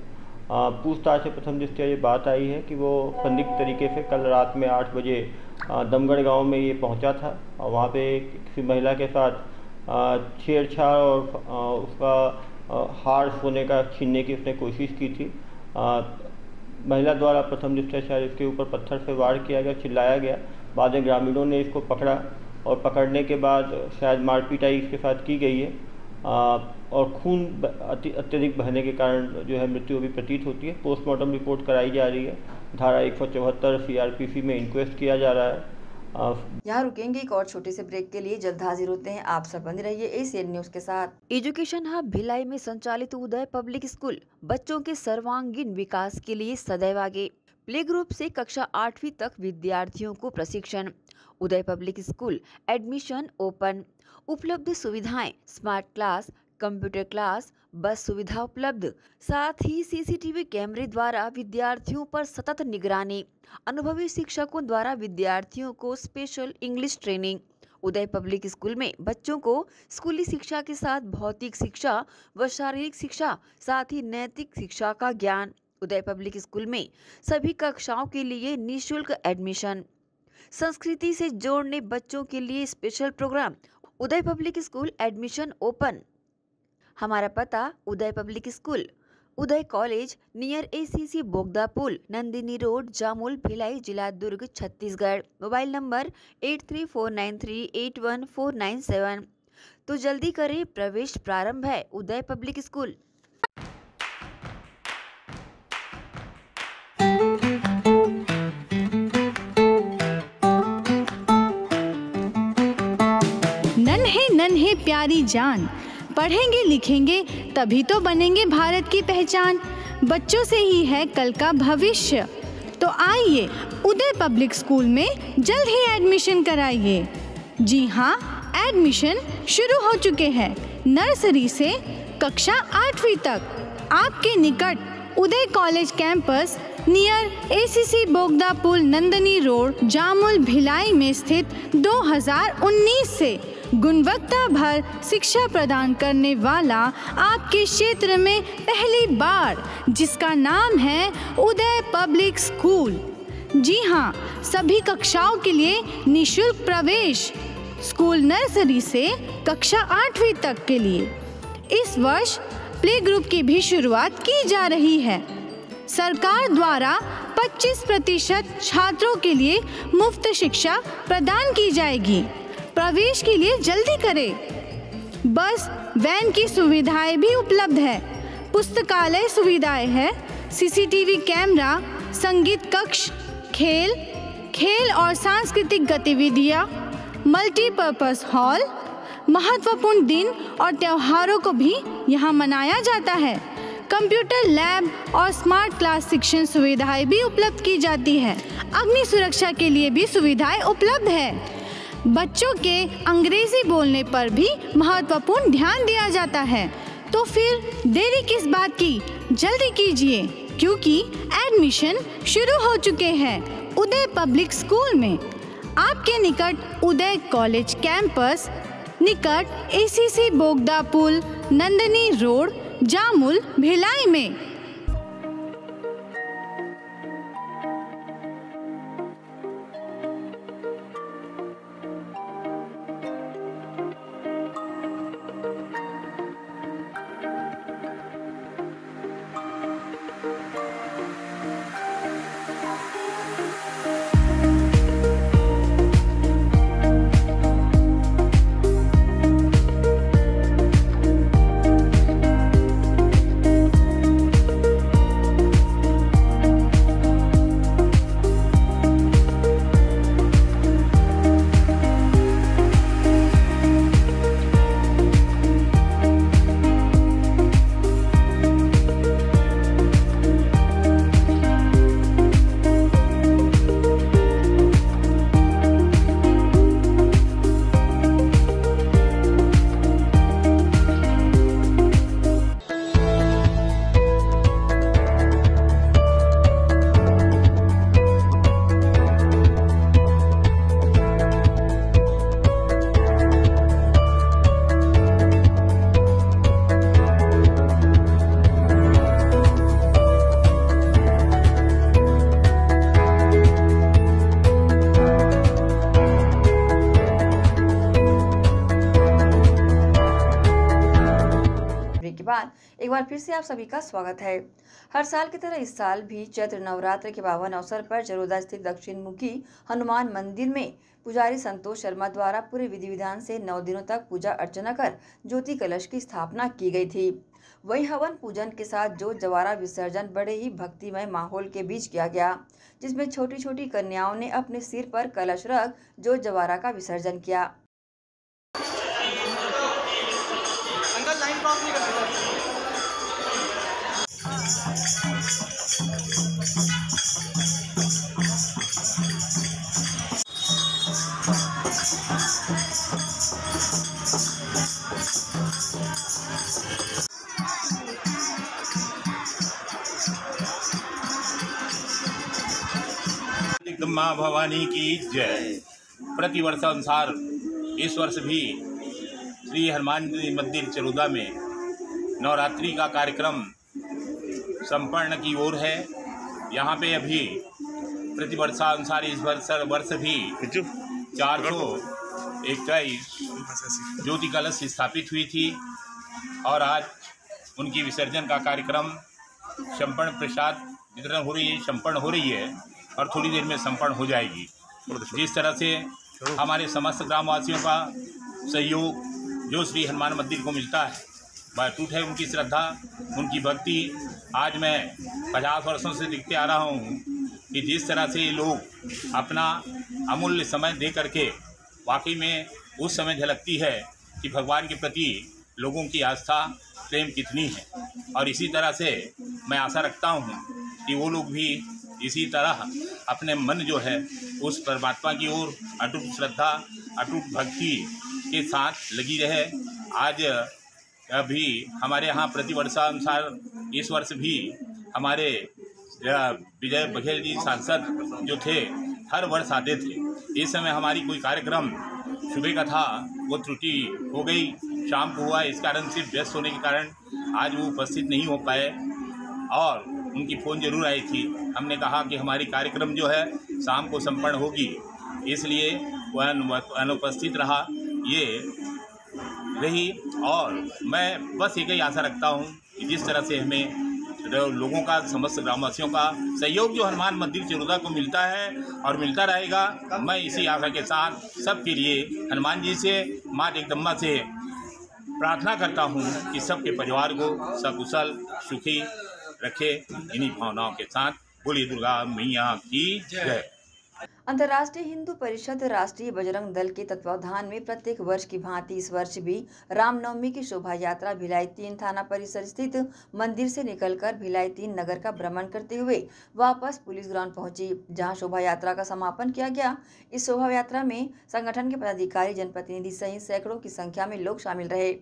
पूछताछ से प्रथम दृष्टया ये बात आई है कि वो संदिग्ध तरीके से कल रात में 8 बजे दमगढ़ गांव में ये पहुंचा था और वहाँ पे किसी महिला के साथ छेड़छाड़ और उसका हार सोने का छीनने की उसने कोशिश की थी। महिला द्वारा प्रथम दृष्टया शायद इसके ऊपर पत्थर से वार किया गया, चिल्लाया गया। बाद में ग्रामीणों ने इसको पकड़ा और पकड़ने के बाद शायद मारपीटाई इसके साथ की गई है और खून अत्यधिक बहने के कारण जो है मृत्यु अभी प्रतीत होती है। पोस्टमार्टम रिपोर्ट कराई जा रही है। धारा 174 CRPC में इंक्वेस्ट किया जा रहा है। यहाँ रुकेंगे एक और छोटे से ब्रेक के लिए, जल्द हाजिर होते हैं। आप सब बने रहिए ACN न्यूज के साथ। एजुकेशन हब भिलाई में संचालित उदय पब्लिक स्कूल बच्चों के सर्वांगीण विकास के लिए सदैव आगे। प्ले ग्रुप से कक्षा 8वीं तक विद्यार्थियों को प्रशिक्षण। उदय पब्लिक स्कूल एडमिशन ओपन। उपलब्ध सुविधाएं स्मार्ट क्लास, कंप्यूटर क्लास, बस सुविधा उपलब्ध, साथ ही CCTV कैमरे द्वारा विद्यार्थियों पर सतत निगरानी। अनुभवी शिक्षकों द्वारा विद्यार्थियों को स्पेशल इंग्लिश ट्रेनिंग। उदय पब्लिक स्कूल में बच्चों को स्कूली शिक्षा के साथ भौतिक शिक्षा व शारीरिक शिक्षा, साथ ही नैतिक शिक्षा का ज्ञान। उदय पब्लिक स्कूल में सभी कक्षाओं के लिए निःशुल्क एडमिशन। संस्कृति से जोड़ने बच्चों के लिए स्पेशल प्रोग्राम। उदय पब्लिक स्कूल एडमिशन ओपन। हमारा पता उदय पब्लिक स्कूल, उदय कॉलेज नियर ACC बोगदा पुल, नंदिनी रोड, जामुल, भिलाई, जिला दुर्ग, छत्तीसगढ़। Mobile number 8349381497। तो जल्दी करें, प्रवेश प्रारंभ है। उदय पब्लिक स्कूल। नन्हे नन्हे प्यारी जान, पढ़ेंगे लिखेंगे तभी तो बनेंगे भारत की पहचान। बच्चों से ही है कल का भविष्य, तो आइए उदय पब्लिक स्कूल में जल्द ही एडमिशन कराइए। जी हाँ, एडमिशन शुरू हो चुके हैं। नर्सरी से कक्षा 8वीं तक आपके निकट उदय कॉलेज कैंपस नियर ACC बोगदा पुल, नंदनी रोड, जामुल, भिलाई में स्थित 2019 से गुणवत्ता भर शिक्षा प्रदान करने वाला आपके क्षेत्र में पहली बार, जिसका नाम है उदय पब्लिक स्कूल। जी हाँ, सभी कक्षाओं के लिए निःशुल्क प्रवेश। स्कूल नर्सरी से कक्षा 8वीं तक के लिए इस वर्ष प्ले ग्रुप की भी शुरुआत की जा रही है। सरकार द्वारा 25% छात्रों के लिए मुफ्त शिक्षा प्रदान की जाएगी। प्रवेश के लिए जल्दी करें। बस वैन की सुविधाएं भी उपलब्ध है। पुस्तकालय सुविधाएं है, CCTV कैमरा, संगीत कक्ष, खेल और सांस्कृतिक गतिविधियां, मल्टीपर्पस हॉल। महत्वपूर्ण दिन और त्योहारों को भी यहाँ मनाया जाता है। कंप्यूटर लैब और स्मार्ट क्लास शिक्षण सुविधाएं भी उपलब्ध की जाती है। अग्नि सुरक्षा के लिए भी सुविधाएं उपलब्ध है। बच्चों के अंग्रेजी बोलने पर भी महत्वपूर्ण ध्यान दिया जाता है। तो फिर देरी किस बात की, जल्दी कीजिए, क्योंकि एडमिशन शुरू हो चुके हैं उदय पब्लिक स्कूल में। आपके निकट उदय कॉलेज कैंपस निकट ACC बोगदा पुल, नंदनी रोड, जामुल, भिलाई में। एक बार फिर से आप सभी का स्वागत है। हर साल की तरह इस साल भी चैत्र नवरात्र के पावन अवसर पर चरोदा स्थित दक्षिण मुखी हनुमान मंदिर में पुजारी संतोष शर्मा द्वारा पूरे विधि विधान से 9 दिनों तक पूजा अर्चना कर ज्योति कलश की स्थापना की गई थी। वहीं हवन पूजन के साथ जोत जवारा विसर्जन बड़े ही भक्तिमय माहौल के बीच किया गया, जिसमें छोटी छोटी कन्याओं ने अपने सिर पर कलश रख जोत जवारा का विसर्जन किया। माँ भवानी की जय। प्रतिवर्ष अनुसार इस वर्ष भी श्री हनुमान मंदिर चरोदा में नवरात्रि का कार्यक्रम संपन्न की ओर है। यहाँ पे अभी प्रतिवर्षानुसार इस वर्ष भी 421 ज्योति कलश स्थापित हुई थी और आज उनकी विसर्जन का कार्यक्रम संपन्न प्रसाद वितरण संपन्न हो रही है और थोड़ी देर में संपन्न हो जाएगी। जिस तरह से हमारे समस्त ग्रामवासियों का सहयोग जो श्री हनुमान मंदिर को मिलता है वह अटूट है। उनकी श्रद्धा, उनकी भक्ति आज मैं 50 वर्षों से देखते आ रहा हूँ कि जिस तरह से ये लोग अपना अमूल्य समय दे करके वाकई में उस समय झलकती है कि भगवान के प्रति लोगों की आस्था प्रेम कितनी है। और इसी तरह से मैं आशा रखता हूँ कि वो लोग भी इसी तरह अपने मन जो है उस परमात्मा की ओर अटूट श्रद्धा, अटूट भक्ति के साथ लगी रहे। आज अभी हमारे यहाँ प्रतिवर्षानुसार इस वर्ष भी हमारे विजय बघेल जी सांसद जो थे हर वर्ष आते थे। इस समय हमारी कोई कार्यक्रम सुबह का था वो त्रुटि हो गई, शाम को हुआ। इस कारण से व्यस्त होने के कारण आज वो उपस्थित नहीं हो पाए और उनकी फ़ोन जरूर आई थी। हमने कहा कि हमारी कार्यक्रम जो है शाम को संपन्न होगी, इसलिए वह अनुपस्थित रहा ये रही। और मैं बस एक ही आशा रखता हूँ कि जिस तरह से हमें लोगों का, समस्त ग्रामवासियों का सहयोग जो हनुमान मंदिर चरोदा को मिलता है और मिलता रहेगा, मैं इसी आशा के साथ सबके लिए हनुमान जी से, माँ जगदम्बा से प्रार्थना करता हूँ कि सबके परिवार को सकुशल सुखी रखे। इन्हीं भावनाओं के साथ बोलिए दुर्गा मैया की जय। अंतर्राष्ट्रीय हिंदू परिषद राष्ट्रीय बजरंग दल के तत्वावधान में प्रत्येक वर्ष की भांति इस वर्ष भी रामनवमी की शोभा यात्रा भिलाई 3 थाना परिसर स्थित मंदिर से निकलकर भिलाई 3 नगर का भ्रमण करते हुए वापस पुलिस ग्राउंड पहुंची, जहां शोभा यात्रा का समापन किया गया। इस शोभा यात्रा में संगठन के पदाधिकारी, जनप्रतिनिधि सहित सैकड़ों की संख्या में लोग शामिल रहे।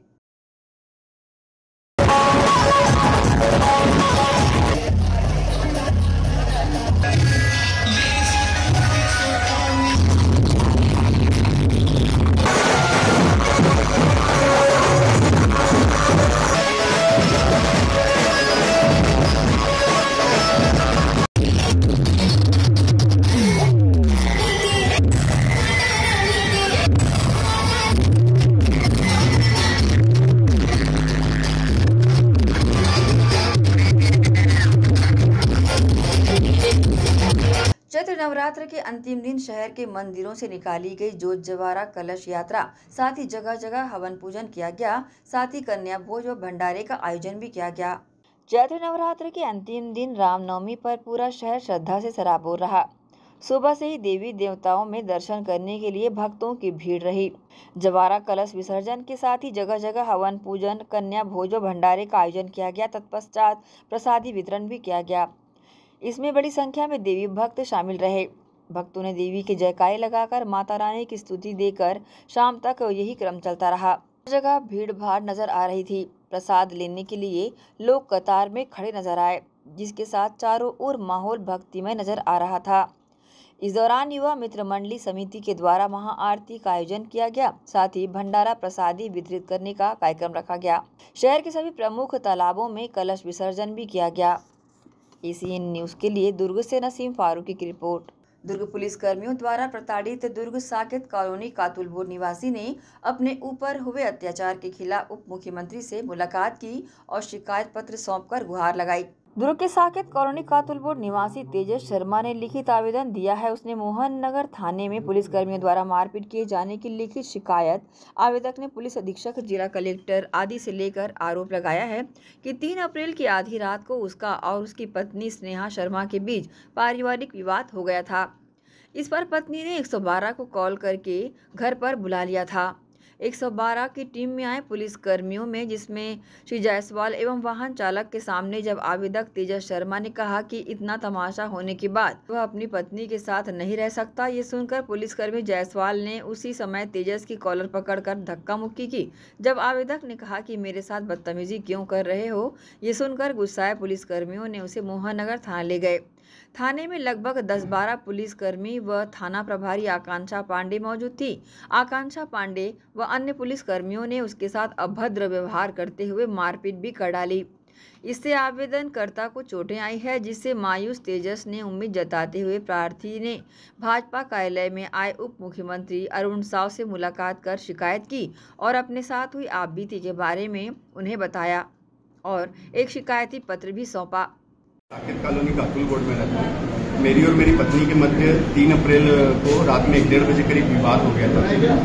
चैत्र नवरात्र के अंतिम दिन शहर के मंदिरों से निकाली गई जोत जवारा कलश यात्रा, साथ ही जगह जगह हवन पूजन किया गया, साथ ही कन्या भोज व भंडारे का आयोजन भी किया गया। चैत्र नवरात्र के अंतिम दिन रामनवमी पर पूरा शहर श्रद्धा से सराबोर रहा। सुबह से ही देवी देवताओं में दर्शन करने के लिए भक्तों की भीड़ रही। जवारा कलश विसर्जन के साथ ही जगह जगह हवन पूजन, कन्या भोज व भंडारे का आयोजन किया गया। तत्पश्चात प्रसादी वितरण भी किया गया। इसमें बड़ी संख्या में देवी भक्त शामिल रहे। भक्तों ने देवी के जयकारे लगाकर माता रानी की स्तुति देकर शाम तक यही क्रम चलता रहा। हर जगह भीड़ भाड़ नजर आ रही थी। प्रसाद लेने के लिए लोग कतार में खड़े नजर आए, जिसके साथ चारों ओर माहौल भक्तिमय नजर आ रहा था। इस दौरान युवा मित्र मंडली समिति के द्वारा महाआरती का आयोजन किया गया, साथ ही भंडारा प्रसादी वितरित करने का कार्यक्रम रखा गया। शहर के सभी प्रमुख तालाबों में कलश विसर्जन भी किया गया। ACN न्यूज़ के लिए दुर्ग से नसीम फारूकी की रिपोर्ट। दुर्ग पुलिस कर्मियों द्वारा प्रताड़ित दुर्ग साकेत कॉलोनी कातुलपुर निवासी ने अपने ऊपर हुए अत्याचार के खिलाफ उप मुख्यमंत्री से मुलाकात की और शिकायत पत्र सौंपकर गुहार लगाई। दुर्ग के साकेत कॉलोनी कातुलपुर निवासी तेजस शर्मा ने लिखित आवेदन दिया है। उसने मोहन नगर थाने में पुलिस कर्मियों द्वारा मारपीट किए जाने की लिखित शिकायत आवेदक ने पुलिस अधीक्षक, जिला कलेक्टर आदि से लेकर आरोप लगाया है कि 3 अप्रैल की आधी रात को उसका और उसकी पत्नी स्नेहा शर्मा के बीच पारिवारिक विवाद हो गया था। इस पर पत्नी ने 112 को कॉल करके घर पर बुला लिया था। 112 की टीम में आए पुलिस कर्मियों में जिसमें श्री जायसवाल एवं वाहन चालक के सामने जब आवेदक तेजस शर्मा ने कहा कि इतना तमाशा होने के बाद वह अपनी पत्नी के साथ नहीं रह सकता, ये सुनकर पुलिसकर्मी जायसवाल ने उसी समय तेजस की कॉलर पकड़कर धक्का मुक्की की। जब आवेदक ने कहा कि मेरे साथ बदतमीजी क्यों कर रहे हो, ये सुनकर गुस्साए पुलिसकर्मियों ने उसे मोहन नगर थाना ले गए। थाने में लगभग 10-12 पुलिसकर्मी व थाना प्रभारी आकांक्षा पांडे मौजूद थी। आकांक्षा पांडे व अन्य पुलिसकर्मियों ने उसके साथ अभद्र व्यवहार करते हुए मारपीट भी कर डाली। इससे आवेदनकर्ता को चोटें आई है, जिससे मायूस तेजस ने उम्मीद जताते हुए प्रार्थी ने भाजपा कार्यालय में आए उप मुख्यमंत्री अरुण साव से मुलाकात कर शिकायत की और अपने साथ हुई आपबीती के बारे में उन्हें बताया और एक शिकायती पत्र भी सौंपा। साकेत कॉलोनी कातुलपुर में रहता हूँ। मेरी और मेरी पत्नी के मध्य 3 अप्रैल को रात में 1-1:30 बजे करीब विवाद हो गया था।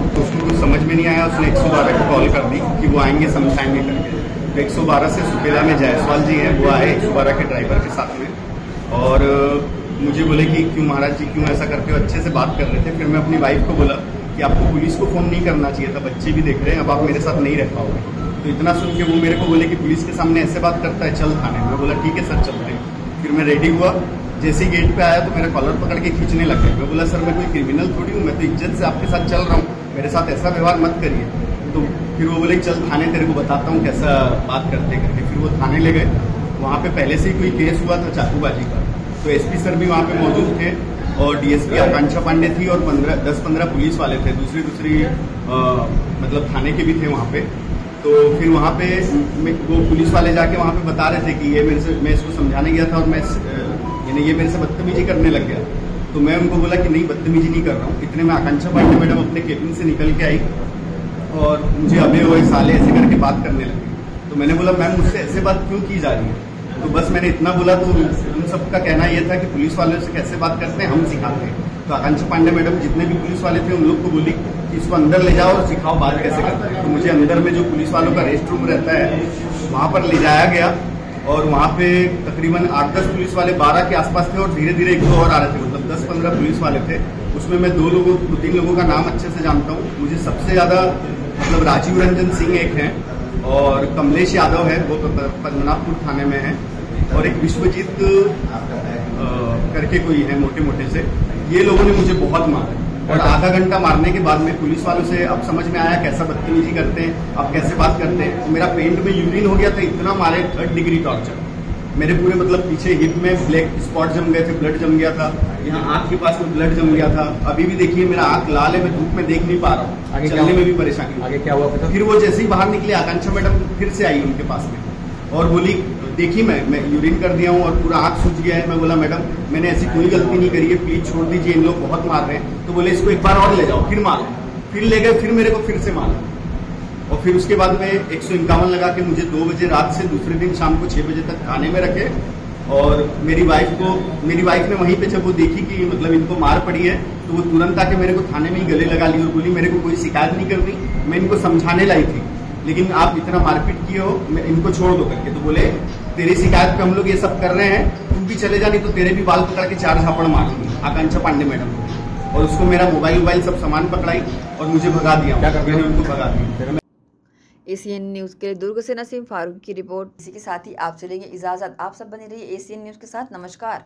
तो उसको कुछ समझ में नहीं आया, उसने 112 को कॉल कर दी कि वो आएंगे समझाएंगे करके। तो 112 से सुपेला में जायसवाल जी हैं, वो आए 112 के ड्राइवर के साथ में और मुझे बोले कि क्यों महाराज जी क्यों ऐसा करते हो, अच्छे से बात कर रहे थे। फिर मैं अपनी वाइफ को बोला कि आपको पुलिस को फ़ोन नहीं करना चाहिए था, बच्चे भी देख रहे हैं, अब आप मेरे साथ नहीं रह पाओगे। तो इतना सुन के वो मेरे को बोले कि पुलिस के सामने ऐसे बात करता है, चल थाने। मैं बोला ठीक है सर चलते हैं। फिर मैं रेडी हुआ, जैसे ही गेट पे आया तो मेरा कॉलर पकड़ के खींचने लग गया। मैं बोला सर मैं कोई क्रिमिनल थोड़ी हूँ, मैं तो इज्जत से आपके साथ चल रहा हूँ, मेरे साथ ऐसा व्यवहार मत करिए। तो फिर वो बोले चल थाने तेरे को बताता हूँ कैसा बात करते करके। फिर वो थाने ले गए। वहाँ पे पहले से ही कोई केस हुआ था चाकूबाजी का, तो एसपी सर भी वहाँ पे मौजूद थे और डीएसपी आकांक्षा पांडे थी और 10-15 पुलिस वाले थे, दूसरी मतलब थाने के भी थे वहाँ पे। तो फिर वहाँ पे वो पुलिस वाले जाके वहाँ पे बता रहे थे कि ये मेरे से, मैं इसको समझाने गया था और मैं यानी ये मेरे से बदतमीजी करने लग गया। तो मैं उनको बोला कि नहीं बदतमीजी नहीं कर रहा हूँ। इतने में आकांक्षा पांडे मैडम अपने केबिन से निकल के आई और मुझे अबे ओए साले ऐसे करके बात करने लगी। तो मैंने बोला मैम मुझसे ऐसे बात क्यों की जा रही है? तो बस मैंने इतना बोला तो उन सबका कहना ये था कि पुलिस वालों से कैसे बात करते हैं हम सिखाते हैं। तो आकांक्षा पांडे मैडम जितने भी पुलिस वाले थे उन लोग को बोली कि इसको अंदर ले जाओ और सिखाओ बात कैसे करते हैं। तो मुझे अंदर में जो पुलिस वालों का रेस्ट रूम रहता है वहाँ पर ले जाया गया और वहाँ पे तकरीबन 8-10 पुलिस वाले 12 के आसपास थे और धीरे धीरे 1-2 और आ रहे थे, मतलब 10-15 पुलिस वाले थे। उसमें मैं 2-3 लोगों का नाम अच्छे से जानता हूँ। मुझे सबसे ज़्यादा मतलब राजीव रंजन सिंह एक हैं और कमलेश यादव है, वो पद्मनाभपुर थाने में है, और एक विश्वजीत करके कोई है मोटे से। ये लोगों ने मुझे बहुत मारा और आधा घंटा मारने के बाद में पुलिस वालों से अब समझ में आया कैसा बदतमीजी करते हैं, अब कैसे बात करते हैं। तो मेरा पेंट में यूरिन हो गया था, इतना मारे 3rd डिग्री टॉर्चर। मेरे पूरे मतलब पीछे हिप में ब्लैक स्पॉट जम गए थे, ब्लड जम गया था, यहाँ आँख के पास में ब्लड जम गया था। अभी भी देखिए मेरा आँख लाल है, मैं धूप में देख नहीं पा रहा हूँ, चलने में भी परेशानी। आगे क्या हुआ? फिर वो जैसे ही बाहर निकले आकांक्षा मैडम फिर से आई उनके पास में और बोली देखिए मैं यूरिन कर दिया हूँ और पूरा आँख सूज गया है। मैं बोला मैडम मैंने ऐसी कोई गलती नहीं करी है, प्लीज छोड़ दीजिए, इन लोग बहुत मार रहे हैं। तो बोले इसको एक बार और ले जाओ, फिर मारो। फिर ले गए, फिर मेरे को फिर से मारा और फिर उसके बाद में 151 लगा के मुझे 2 बजे रात से दूसरे दिन शाम को 6 बजे तक थाने में रखे। और मेरी वाइफ ने वहीं पे जब वो देखी कि मतलब इनको मार पड़ी है तो वो तुरंत आके मेरे को थाने में ही गले लगा ली और बोली मेरे को कोई शिकायत नहीं करनी, मैं इनको समझाने लाई थी लेकिन आप इतना मारपीट किए हो, मैं इनको छोड़ दो करके। तो बोले तेरी शिकायत पे हम लोग ये सब कर रहे हैं, तू भी चले जा नहीं तो तेरे भी बाल पकड़ के 4 झापड़ मारूंगी, आकांक्षा पांडे मैडम को। और उसको मेरा मोबाइल सब सामान पकड़ाई और मुझे भगा दिया, मैंने उनको भगा दिया। एसीएन न्यूज़ के लिए दुर्ग से नसीम फारूक की रिपोर्ट। इसी के साथ ही आप चलेंगे इजाजत। आप सब बने रहिए एसीएन न्यूज़ के साथ। नमस्कार।